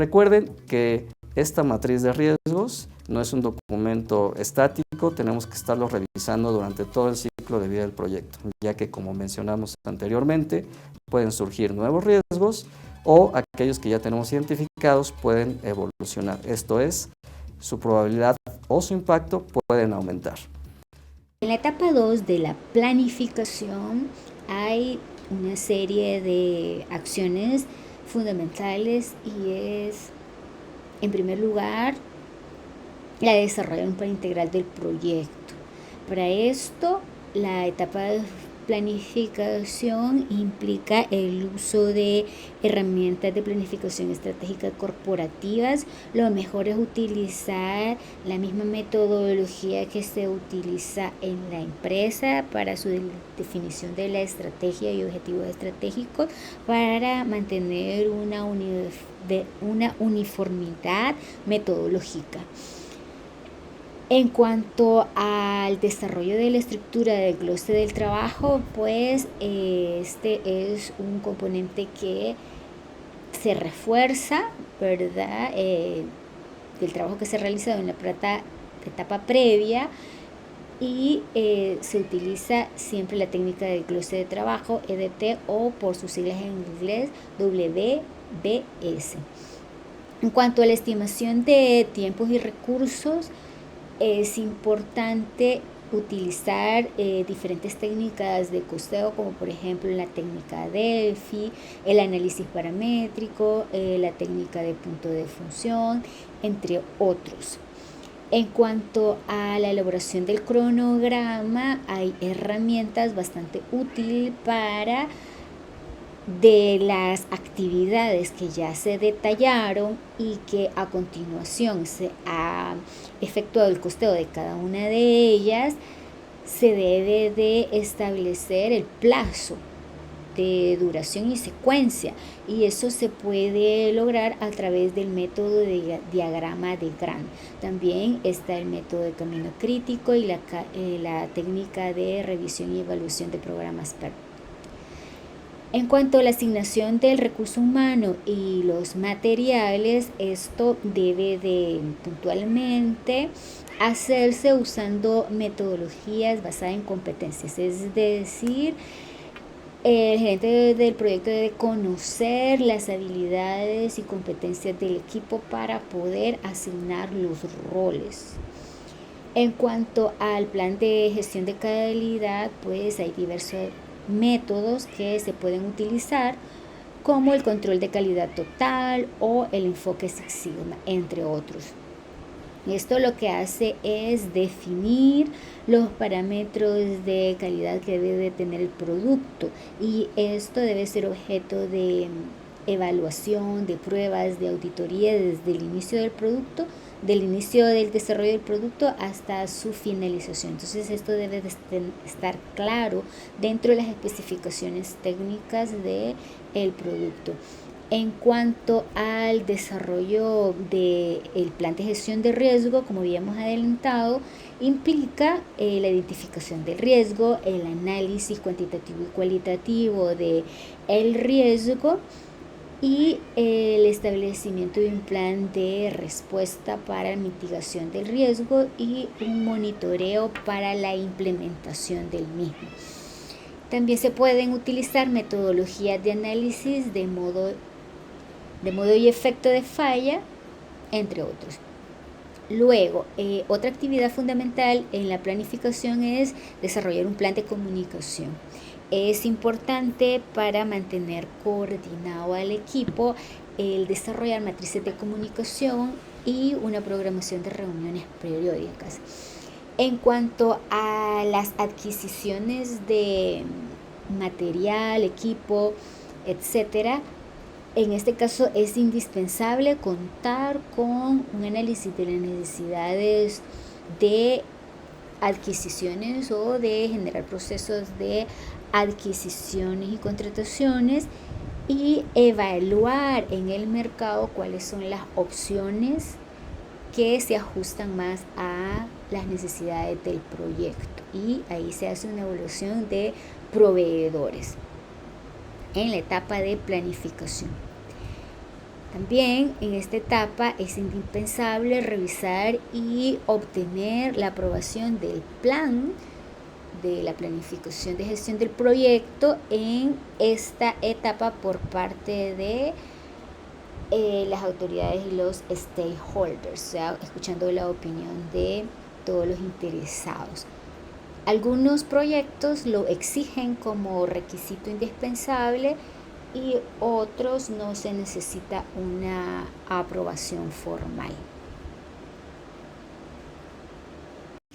Recuerden que esta matriz de riesgos no es un documento estático, tenemos que estarlo revisando durante todo el ciclo de vida del proyecto, ya que como mencionamos anteriormente, pueden surgir nuevos riesgos o aquellos que ya tenemos identificados pueden evolucionar. Esto es, su probabilidad o su impacto pueden aumentar. En la etapa 2 de la planificación hay una serie de acciones fundamentales y es, en primer lugar, la de desarrollar un plan integral del proyecto. Para esto, la etapa de planificación implica el uso de herramientas de planificación estratégica corporativas. Lo mejor es utilizar la misma metodología que se utiliza en la empresa para su definición de la estrategia y objetivos estratégicos para mantener una uniformidad metodológica. En cuanto al desarrollo de la estructura del clúster del trabajo, pues este es un componente que se refuerza, ¿verdad? Del trabajo que se ha realizado en la etapa previa y se utiliza siempre la técnica del clúster de trabajo, EDT, o por sus siglas en inglés, WBS. En cuanto a la estimación de tiempos y recursos, es importante utilizar diferentes técnicas de costeo, como por ejemplo la técnica Delphi, el análisis paramétrico, la técnica de punto de función, entre otros. En cuanto a la elaboración del cronograma, hay herramientas bastante útiles para, de las actividades que ya se detallaron y que a continuación se ha efectuado el costeo de cada una de ellas, se debe de establecer el plazo de duración y secuencia, y eso se puede lograr a través del método de diagrama de Gantt. También está el método de camino crítico y la técnica de revisión y evaluación de programas PERT. En cuanto a la asignación del recurso humano y los materiales, esto debe de puntualmente hacerse usando metodologías basadas en competencias, es decir, el gerente del proyecto debe conocer las habilidades y competencias del equipo para poder asignar los roles. En cuanto al plan de gestión de calidad, pues hay diversos métodos que se pueden utilizar, como el control de calidad total o el enfoque Six Sigma, entre otros. Esto lo que hace es definir los parámetros de calidad que debe tener el producto, y esto debe ser objeto de evaluación, de pruebas, de auditoría desde el inicio del producto, del inicio del desarrollo del producto hasta su finalización. Entonces esto debe de estar claro dentro de las especificaciones técnicas del producto. En cuanto al desarrollo del plan de gestión de riesgo, como habíamos adelantado, implica la identificación del riesgo, el análisis cuantitativo y cualitativo del riesgo y el establecimiento de un plan de respuesta para la mitigación del riesgo y un monitoreo para la implementación del mismo. También se pueden utilizar metodologías de análisis de modo y efecto de falla, entre otros. Luego, otra actividad fundamental en la planificación es desarrollar un plan de comunicación. Es importante para mantener coordinado al equipo el desarrollar matrices de comunicación y una programación de reuniones periódicas. En cuanto a las adquisiciones de material, equipo, etcétera, en este caso es indispensable contar con un análisis de las necesidades de adquisiciones o de generar procesos de adquisiciones y contrataciones y evaluar en el mercado cuáles son las opciones que se ajustan más a las necesidades del proyecto, y ahí se hace una evaluación de proveedores en la etapa de planificación. También en esta etapa es indispensable revisar y obtener la aprobación del plan de la planificación de gestión del proyecto en esta etapa por parte de las autoridades y los stakeholders, o sea, escuchando la opinión de todos los interesados. Algunos proyectos lo exigen como requisito indispensable y otros no se necesita una aprobación formal.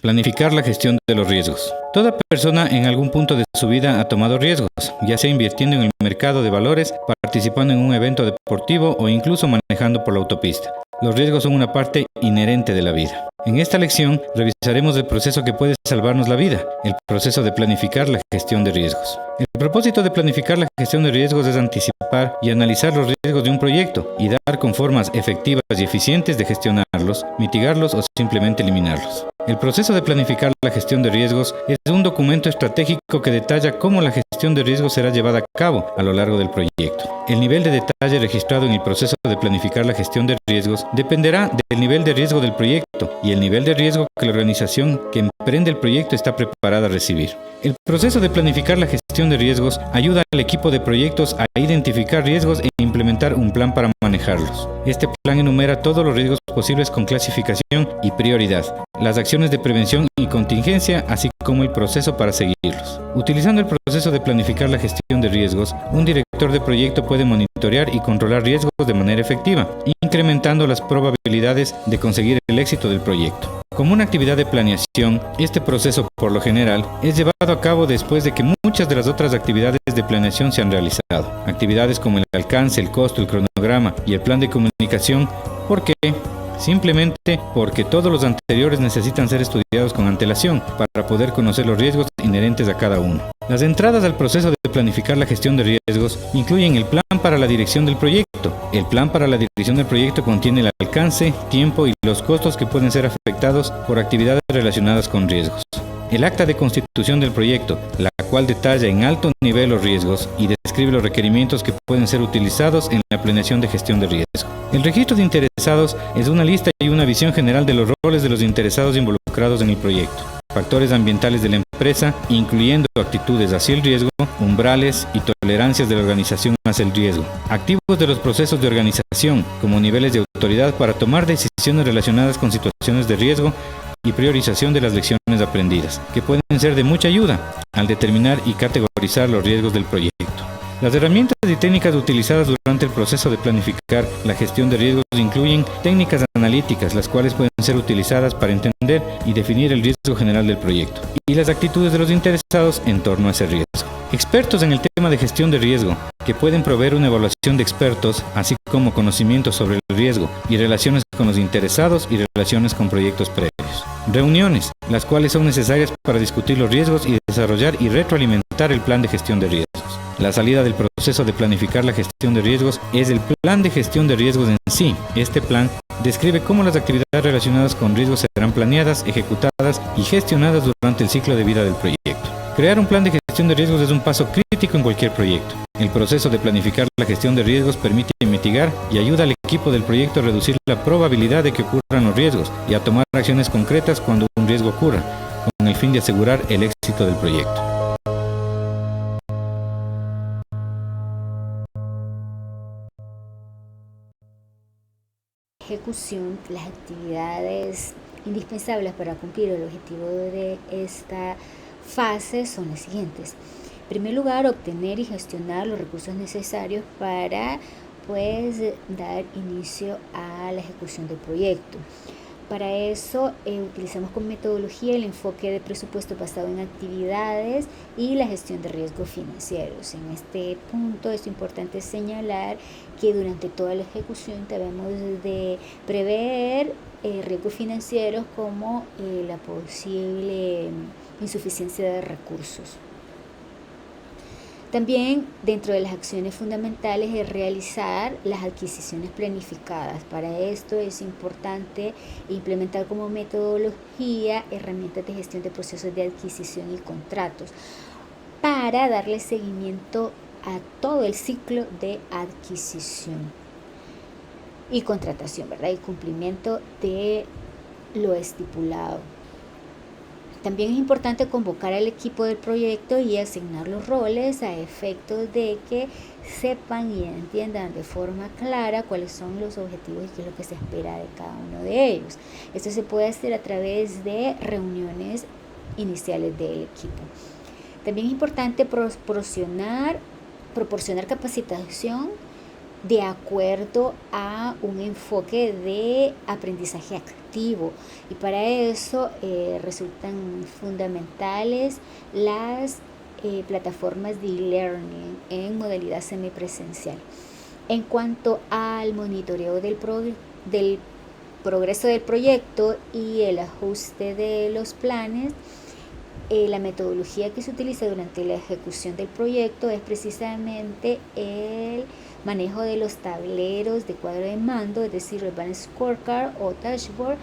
Planificar la gestión de los riesgos. Toda persona en algún punto de su vida ha tomado riesgos, ya sea invirtiendo en el mercado de valores, participando en un evento deportivo o incluso manejando por la autopista. Los riesgos son una parte inherente de la vida. En esta lección revisaremos el proceso que puede salvarnos la vida, el proceso de planificar la gestión de riesgos. El propósito de planificar la gestión de riesgos es anticipar y analizar los riesgos de un proyecto y dar con formas efectivas y eficientes de gestionarlos, mitigarlos o simplemente eliminarlos. El proceso de planificar la gestión de riesgos es un documento estratégico que detalla cómo la gestión de riesgos será llevada a cabo a lo largo del proyecto. El nivel de detalle registrado en el proceso de planificar la gestión de riesgos dependerá del nivel de riesgo del proyecto y el nivel de riesgo que la organización que emprende el proyecto está preparada a recibir. El proceso de planificar la gestión de riesgos ayuda al equipo de proyectos a identificar riesgos e implementar un plan para manejarlos. Este plan enumera todos los riesgos posibles con clasificación y prioridad, las acciones de prevención y contingencia, así como el proceso para seguirlos. Utilizando el proceso de planificar la gestión de riesgos, un director de proyecto puede monitorear y controlar riesgos de manera efectiva, incrementando las probabilidades de conseguir el éxito del proyecto. Como una actividad de planeación, este proceso, por lo general, es llevado a cabo después de que muchas de las otras actividades de planeación se han realizado. Actividades como el alcance, el costo, el cronograma y el plan de comunicación. ¿Por qué? Simplemente porque todos los anteriores necesitan ser estudiados con antelación para poder conocer los riesgos inherentes a cada uno. Las entradas al proceso de planificar la gestión de riesgos incluyen el plan para la dirección del proyecto. El plan para la dirección del proyecto contiene el alcance, tiempo y los costos que pueden ser afectados por actividades relacionadas con riesgos. El acta de constitución del proyecto, la cual detalla en alto nivel los riesgos y describe los requerimientos que pueden ser utilizados en la planeación de gestión de riesgo. El registro de interesados es una lista y una visión general de los roles de los interesados involucrados en el proyecto. Factores ambientales de la empresa, incluyendo actitudes hacia el riesgo, umbrales y tolerancias de la organización hacia el riesgo. Activos de los procesos de organización, como niveles de autoridad para tomar decisiones relacionadas con situaciones de riesgo y priorización de las lecciones aprendidas, que pueden ser de mucha ayuda al determinar y categorizar los riesgos del proyecto. Las herramientas y técnicas utilizadas durante el proceso de planificar la gestión de riesgos incluyen técnicas analíticas, las cuales pueden ser utilizadas para entender y definir el riesgo general del proyecto, y las actitudes de los interesados en torno a ese riesgo. Expertos en el tema de gestión de riesgo, que pueden proveer una evaluación de expertos, así como conocimientos sobre el riesgo y relaciones con los interesados y relaciones con proyectos previos. Reuniones, las cuales son necesarias para discutir los riesgos y desarrollar y retroalimentar el plan de gestión de riesgos. La salida del proceso de planificar la gestión de riesgos es el plan de gestión de riesgos en sí. Este plan describe cómo las actividades relacionadas con riesgos serán planeadas, ejecutadas y gestionadas durante el ciclo de vida del proyecto. Crear un plan de gestión de riesgos es un paso crítico en cualquier proyecto. El proceso de planificar la gestión de riesgos permite mitigar y ayuda al equipo del proyecto a reducir la probabilidad de que ocurran los riesgos y a tomar acciones concretas cuando un riesgo ocurra, con el fin de asegurar el éxito del proyecto. Ejecución, las actividades indispensables para cumplir el objetivo de esta fase son las siguientes. primer lugar, obtener y gestionar los recursos necesarios para pues dar inicio a la ejecución del proyecto. Para eso utilizamos como metodología el enfoque de presupuesto basado en actividades y la gestión de riesgos financieros. En este punto es importante señalar que durante toda la ejecución debemos de prever riesgos financieros como la posible insuficiencia de recursos. También dentro de las acciones fundamentales es realizar las adquisiciones planificadas. Para esto es importante implementar como metodología herramientas de gestión de procesos de adquisición y contratos para darle seguimiento a todo el ciclo de adquisición y contratación, ¿verdad? Y cumplimiento de lo estipulado. También es importante convocar al equipo del proyecto y asignar los roles a efectos de que sepan y entiendan de forma clara cuáles son los objetivos y qué es lo que se espera de cada uno de ellos. Esto se puede hacer a través de reuniones iniciales del equipo. También es importante proporcionar capacitación de acuerdo a un enfoque de aprendizaje activo, y para eso resultan fundamentales las plataformas de e-learning en modalidad semipresencial. En cuanto al monitoreo del progreso del proyecto y el ajuste de los planes, la metodología que se utiliza durante la ejecución del proyecto es precisamente el manejo de los tableros de cuadro de mando, es decir, el Balance Scorecard o Dashboard,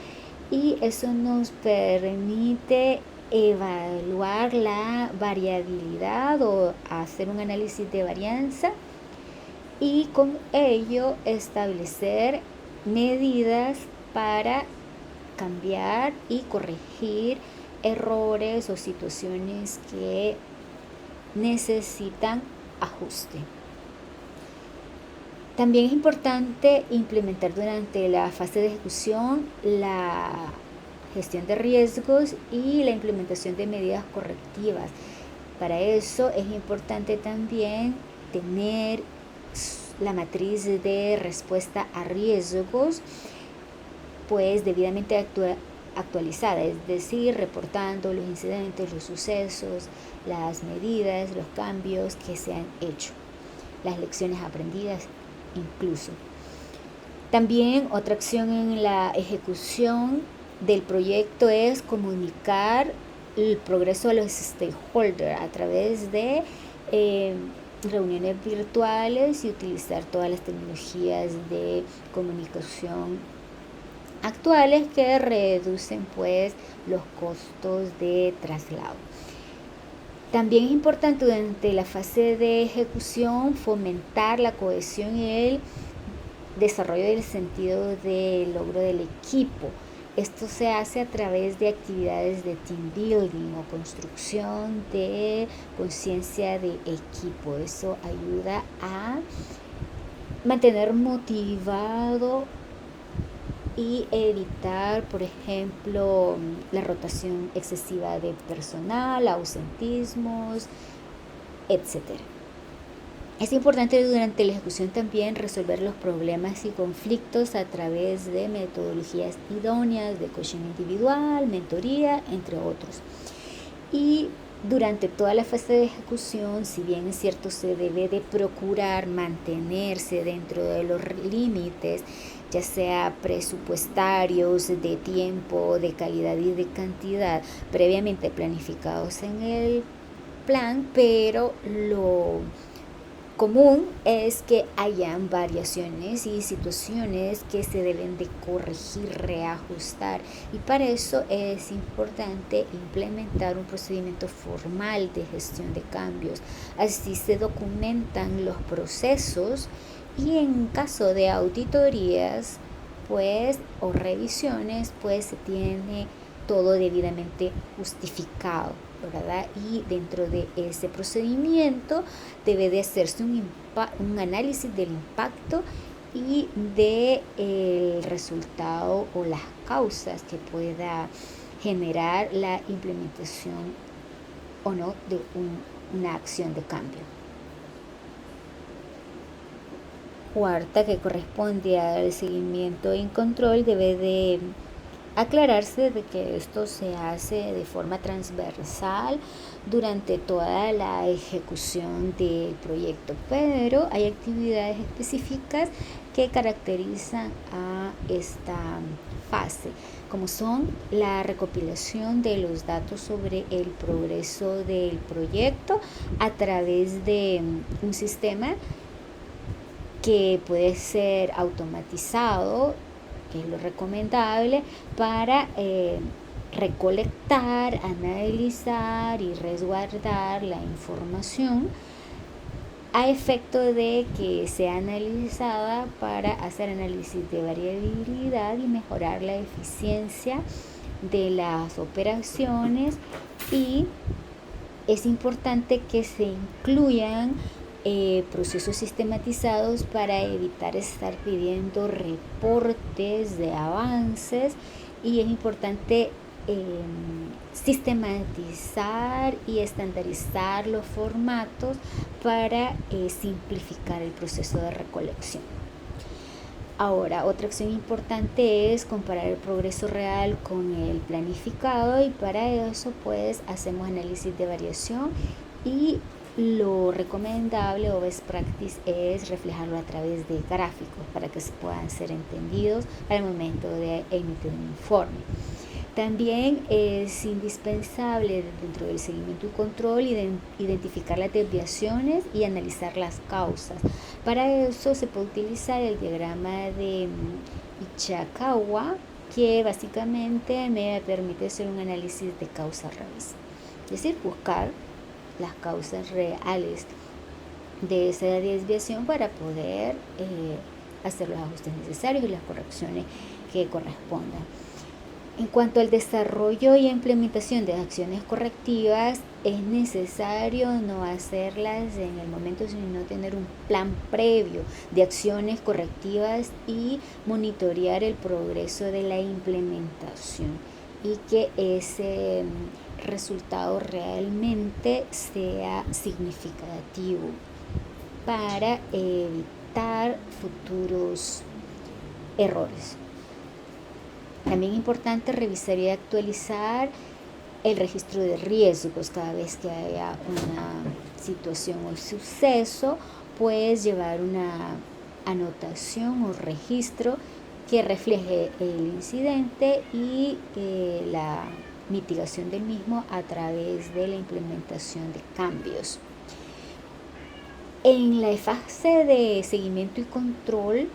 y eso nos permite evaluar la variabilidad o hacer un análisis de varianza y con ello establecer medidas para cambiar y corregir errores o situaciones que necesitan ajuste. También es importante implementar durante la fase de ejecución la gestión de riesgos y la implementación de medidas correctivas. Para eso es importante también tener la matriz de respuesta a riesgos pues debidamente actualizada, es decir, reportando los incidentes, los sucesos, las medidas, los cambios que se han hecho, las lecciones aprendidas incluso. También otra acción en la ejecución del proyecto es comunicar el progreso a los stakeholders a través de reuniones virtuales y utilizar todas las tecnologías de comunicación actuales que reducen pues los costos de traslado. También es importante durante la fase de ejecución fomentar la cohesión y el desarrollo del sentido de logro del equipo. Esto se hace a través de actividades de team building o construcción de conciencia de equipo. Eso ayuda a mantener motivado y evitar, por ejemplo, la rotación excesiva de personal, ausentismos, etc. Es importante durante la ejecución también resolver los problemas y conflictos a través de metodologías idóneas de coaching individual, mentoría, entre otros. Y durante toda la fase de ejecución, si bien es cierto, se debe de procurar mantenerse dentro de los límites, ya sea presupuestarios, de tiempo, de calidad y de cantidad, previamente planificados en el plan, pero lo común es que hayan variaciones y situaciones que se deben de corregir, reajustar, y para eso es importante implementar un procedimiento formal de gestión de cambios. Así se documentan los procesos y en caso de auditorías pues o revisiones pues se tiene todo debidamente justificado, ¿verdad? Y dentro de ese procedimiento debe de hacerse un análisis del impacto y de el resultado o las causas que pueda generar la implementación o no de un una acción de cambio. Cuarta, que corresponde al seguimiento y control, debe de aclararse de que esto se hace de forma transversal durante toda la ejecución del proyecto, pero hay actividades específicas que caracterizan a esta fase, como son la recopilación de los datos sobre el progreso del proyecto a través de un sistema que puede ser automatizado, que es lo recomendable, para recolectar, analizar y resguardar la información a efecto de que sea analizada para hacer análisis de variabilidad y mejorar la eficiencia de las operaciones. Y es importante que se incluyan procesos sistematizados para evitar estar pidiendo reportes de avances, y es importante sistematizar y estandarizar los formatos para simplificar el proceso de recolección. Ahora, otra acción importante es comparar el progreso real con el planificado, y para eso pues hacemos análisis de variación, y lo recomendable o best practice es reflejarlo a través de gráficos para que se puedan ser entendidos al momento de emitir un informe. También es indispensable dentro del seguimiento y control identificar las desviaciones y analizar las causas. Para eso se puede utilizar el diagrama de Ichikawa, que básicamente me permite hacer un análisis de causa raíz, es decir, buscar las causas reales de esa desviación para poder hacer los ajustes necesarios y las correcciones que correspondan. En cuanto al desarrollo y implementación de acciones correctivas, es necesario no hacerlas en el momento, sino tener un plan previo de acciones correctivas y monitorear el progreso de la implementación, y que ese resultado realmente sea significativo para evitar futuros errores. También es importante revisar y actualizar el registro de riesgos cada vez que haya una situación o suceso. Puedes llevar una anotación o registro que refleje el incidente y la mitigación del mismo a través de la implementación de cambios. En la fase de seguimiento y control,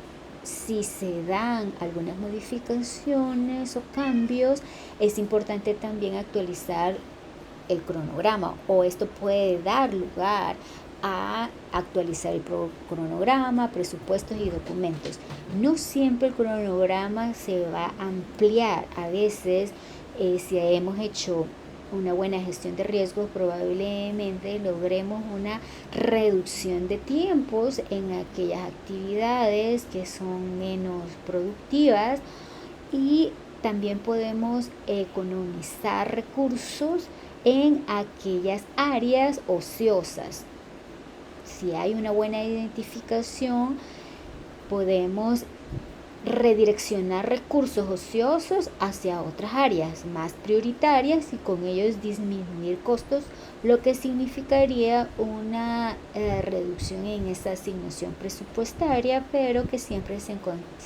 si se dan algunas modificaciones o cambios, es importante también actualizar el cronograma, o esto puede dar lugar a actualizar el cronograma, presupuestos y documentos. No siempre el cronograma se va a ampliar. A veces, si hemos hecho una buena gestión de riesgos, probablemente logremos una reducción de tiempos en aquellas actividades que son menos productivas, y también podemos economizar recursos en aquellas áreas ociosas. Si hay una buena identificación, podemos redireccionar recursos ociosos hacia otras áreas más prioritarias y con ellos disminuir costos, lo que significaría una reducción en esa asignación presupuestaria, pero que siempre se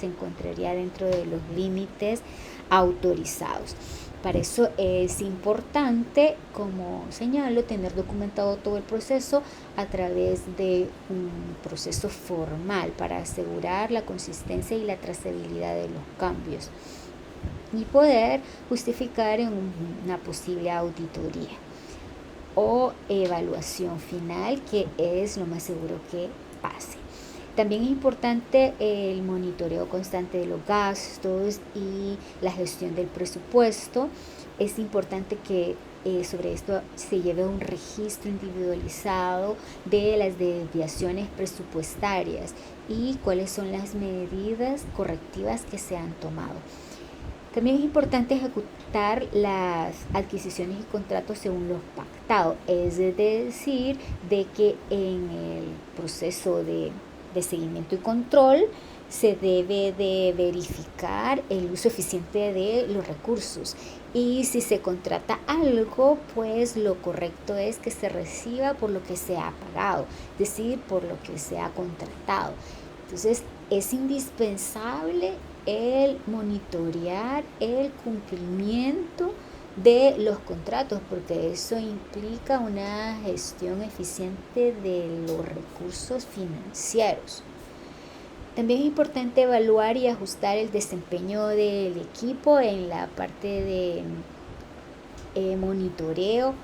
encontraría dentro de los límites autorizados. Para eso es importante, como señalo, tener documentado todo el proceso a través de un proceso formal para asegurar la consistencia y la trazabilidad de los cambios y poder justificar en una posible auditoría o evaluación final, que es lo más seguro que pase. También es importante el monitoreo constante de los gastos y la gestión del presupuesto. Es importante que sobre esto se lleve un registro individualizado de las desviaciones presupuestarias y cuáles son las medidas correctivas que se han tomado. También es importante ejecutar las adquisiciones y contratos según los pactados, es decir, de que en el proceso de seguimiento y control se debe de verificar el uso eficiente de los recursos, y si se contrata algo, pues lo correcto es que se reciba por lo que se ha pagado, es decir, por lo que se ha contratado. Entonces, es indispensable el monitorear el cumplimiento de los contratos, porque eso implica una gestión eficiente de los recursos financieros. También es importante evaluar y ajustar el desempeño del equipo en la parte de monitoreo.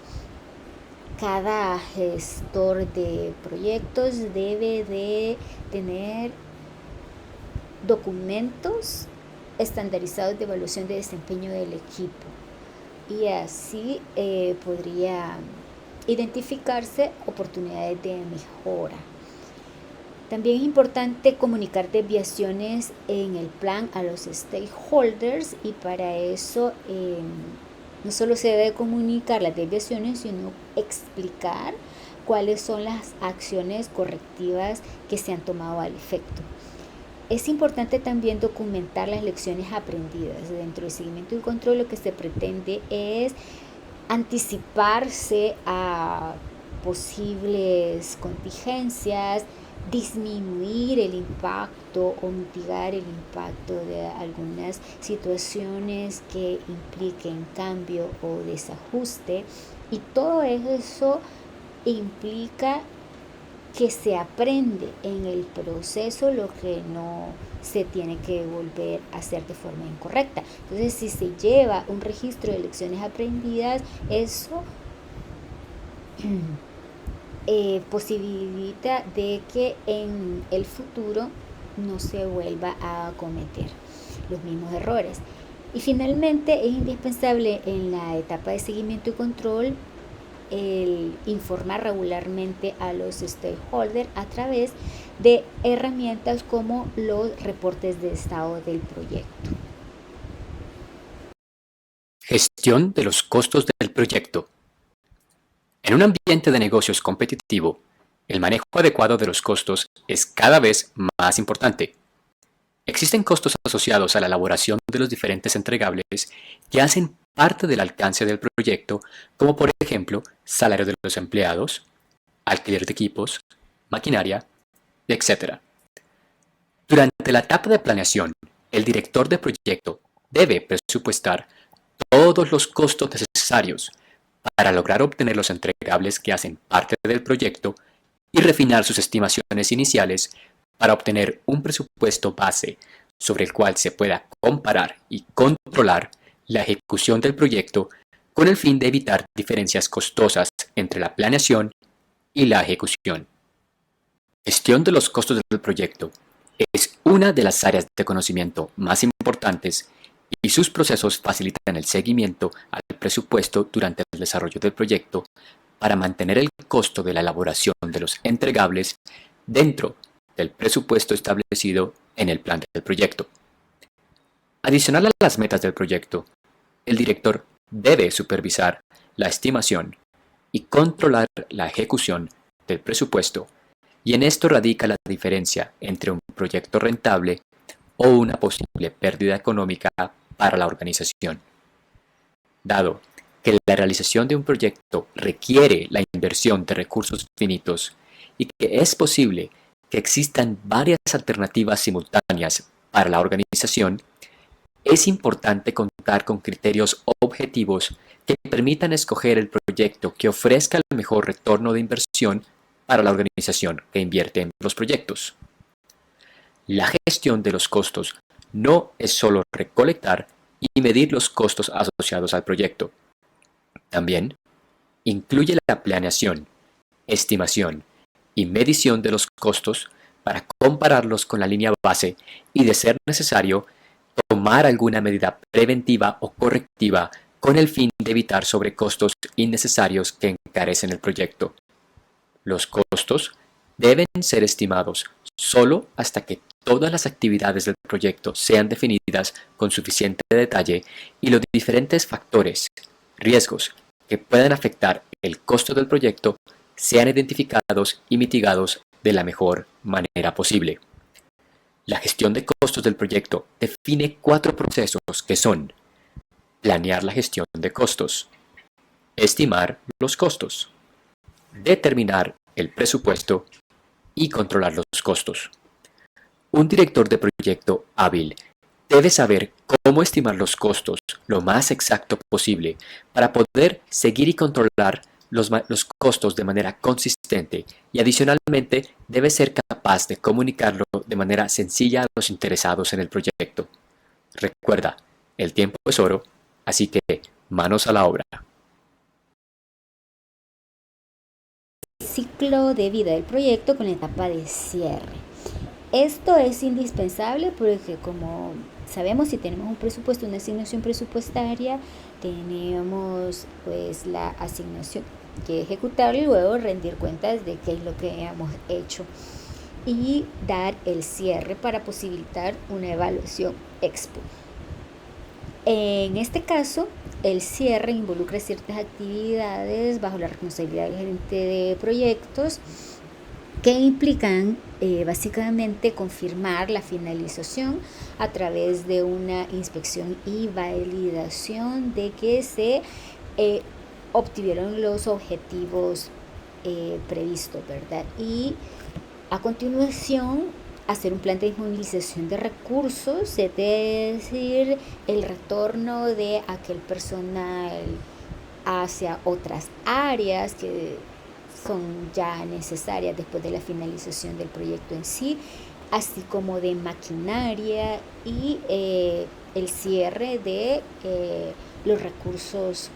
Cada gestor de proyectos debe de tener documentos estandarizados de evaluación de desempeño del equipo, y así podría identificarse oportunidades de mejora. También es importante comunicar desviaciones en el plan a los stakeholders, y para eso no solo se debe comunicar las desviaciones, sino explicar cuáles son las acciones correctivas que se han tomado al efecto. Es importante también documentar las lecciones aprendidas. Dentro del seguimiento y control, lo que se pretende es anticiparse a posibles contingencias, disminuir el impacto o mitigar el impacto de algunas situaciones que impliquen cambio o desajuste, y todo eso implica que se aprende en el proceso lo que no se tiene que volver a hacer de forma incorrecta. Entonces, si se lleva un registro de lecciones aprendidas, eso posibilita de que en el futuro no se vuelva a cometer los mismos errores. Y finalmente, es indispensable en la etapa de seguimiento y control el informar regularmente a los stakeholders a través de herramientas como los reportes de estado del proyecto. Gestión de los costos del proyecto. En un ambiente de negocios competitivo, el manejo adecuado de los costos es cada vez más importante. Existen costos asociados a la elaboración de los diferentes entregables que hacen parte del alcance del proyecto, como por ejemplo salario de los empleados, alquiler de equipos, maquinaria, etc. Durante la etapa de planeación, el director de proyecto debe presupuestar todos los costos necesarios para lograr obtener los entregables que hacen parte del proyecto y refinar sus estimaciones iniciales para obtener un presupuesto base sobre el cual se pueda comparar y controlar la ejecución del proyecto, con el fin de evitar diferencias costosas entre la planeación y la ejecución. Gestión de los costos del proyecto es una de las áreas de conocimiento más importantes, y sus procesos facilitan el seguimiento al presupuesto durante el desarrollo del proyecto para mantener el costo de la elaboración de los entregables dentro del presupuesto establecido en el plan del proyecto. Adicional a las metas del proyecto, el director debe supervisar la estimación y controlar la ejecución del presupuesto, y en esto radica la diferencia entre un proyecto rentable o una posible pérdida económica para la organización. Dado que la realización de un proyecto requiere la inversión de recursos finitos y que es posible que existan varias alternativas simultáneas para la organización, es importante contar con criterios objetivos que permitan escoger el proyecto que ofrezca el mejor retorno de inversión para la organización que invierte en los proyectos. La gestión de los costos no es solo recolectar y medir los costos asociados al proyecto. También incluye la planeación, estimación y medición de los costos para compararlos con la línea base y, de ser necesario, tomar alguna medida preventiva o correctiva con el fin de evitar sobrecostos innecesarios que encarecen el proyecto. Los costos deben ser estimados solo hasta que todas las actividades del proyecto sean definidas con suficiente detalle y los diferentes factores, riesgos que puedan afectar el costo del proyecto sean identificados y mitigados de la mejor manera posible. La gestión de costos del proyecto define 4 procesos que son: planear la gestión de costos, estimar los costos, determinar el presupuesto y controlar los costos. Un director de proyecto hábil debe saber cómo estimar los costos lo más exacto posible para poder seguir y controlar los costos de manera consistente, y adicionalmente debe ser capaz de comunicarlo de manera sencilla a los interesados en el proyecto. Recuerda, el tiempo es oro, así que manos a la obra. Ciclo de vida del proyecto con la etapa de cierre. Esto es indispensable porque, como sabemos, si tenemos un presupuesto, una asignación presupuestaria, tenemos pues la asignación que ejecutar y luego rendir cuentas de qué es lo que hemos hecho y dar el cierre para posibilitar una evaluación ex post. En este caso, el cierre involucra ciertas actividades bajo la responsabilidad del gerente de proyectos que implican básicamente confirmar la finalización a través de una inspección y validación de que se obtuvieron los objetivos previstos, ¿verdad? Y a continuación, hacer un plan de disponibilización de recursos, es decir, el retorno de aquel personal hacia otras áreas que son ya necesarias después de la finalización del proyecto en sí, así como de maquinaria y el cierre de los recursos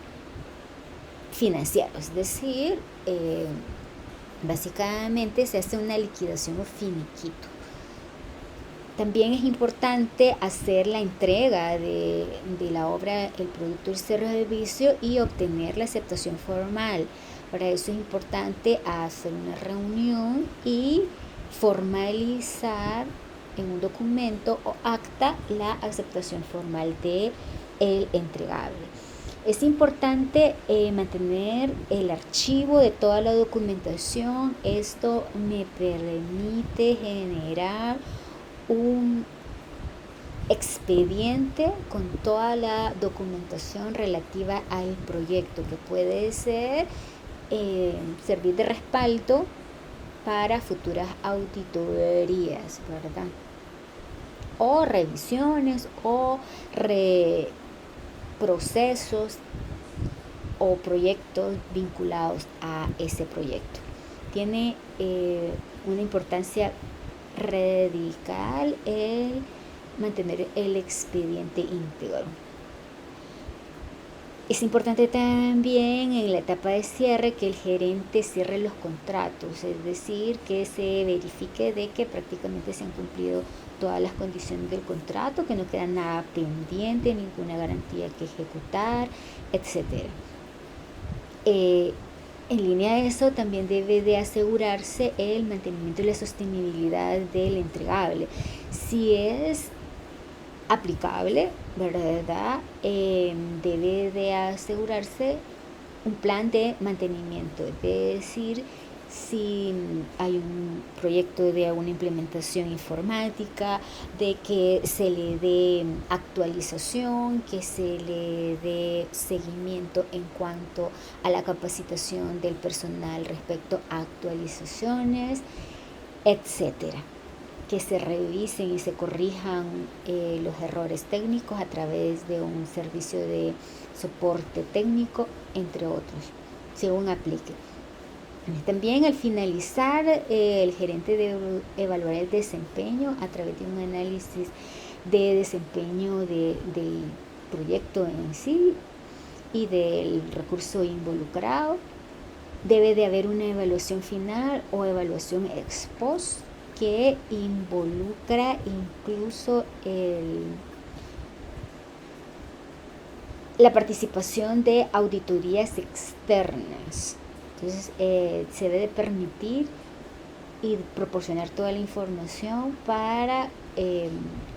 financieros, es decir, básicamente se hace una liquidación o finiquito. También es importante hacer la entrega de la obra, el producto, el servicio y obtener la aceptación formal. Para eso es importante hacer una reunión y formalizar en un documento o acta la aceptación formal del entregable. Es importante mantener el archivo de toda la documentación. Esto me permite generar un expediente con toda la documentación relativa al proyecto, que puede ser servir de respaldo para futuras auditorías, ¿verdad? O revisiones o procesos o proyectos vinculados a ese proyecto. Tiene una importancia radical el mantener el expediente íntegro. Es importante también en la etapa de cierre que el gerente cierre los contratos, es decir, que se verifique de que prácticamente se han cumplido todas las condiciones del contrato, que no queda nada pendiente, ninguna garantía que ejecutar, etc. En línea a eso, también debe de asegurarse el mantenimiento y la sostenibilidad del entregable. Si es aplicable, ¿verdad? Debe de asegurarse un plan de mantenimiento, es decir, si hay un proyecto de una implementación informática, de que se le dé actualización, que se le dé seguimiento en cuanto a la capacitación del personal respecto a actualizaciones, etcétera. Que se revisen y se corrijan los errores técnicos a través de un servicio de soporte técnico, entre otros, según aplique. También al finalizar, el gerente debe evaluar el desempeño a través de un análisis de desempeño del proyecto en sí y del recurso involucrado. Debe de haber una evaluación final o evaluación ex post que involucra incluso la participación de auditorías externas. Entonces, se debe permitir y proporcionar toda la información para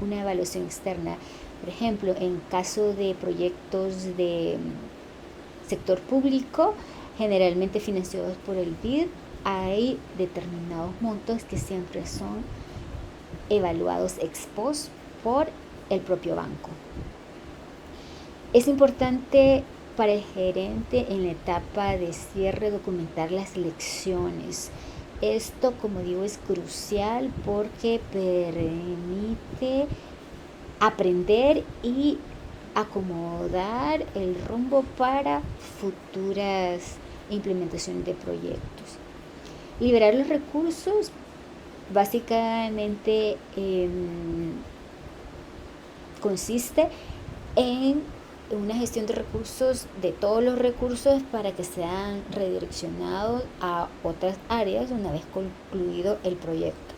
una evaluación externa. Por ejemplo, en caso de proyectos de sector público, generalmente financiados por el BID, hay determinados montos que siempre son evaluados ex post por el propio banco. Es importante para el gerente en la etapa de cierre documentar las lecciones. Esto, como digo, es crucial porque permite aprender y acomodar el rumbo para futuras implementaciones de proyectos. Liberar los recursos básicamente consiste en una gestión de recursos, de todos los recursos, para que sean redireccionados a otras áreas una vez concluido el proyecto.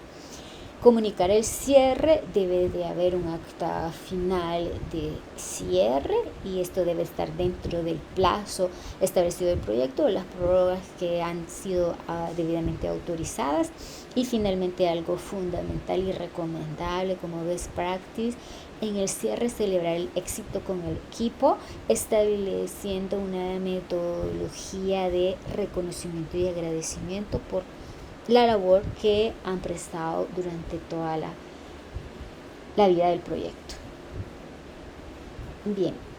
Comunicar el cierre, debe de haber un acta final de cierre y esto debe estar dentro del plazo establecido del proyecto, las prórrogas que han sido debidamente autorizadas. Y finalmente, algo fundamental y recomendable como best practice, en el cierre celebrar el éxito con el equipo, estableciendo una metodología de reconocimiento y agradecimiento por la labor que han prestado durante toda la vida del proyecto. Bien.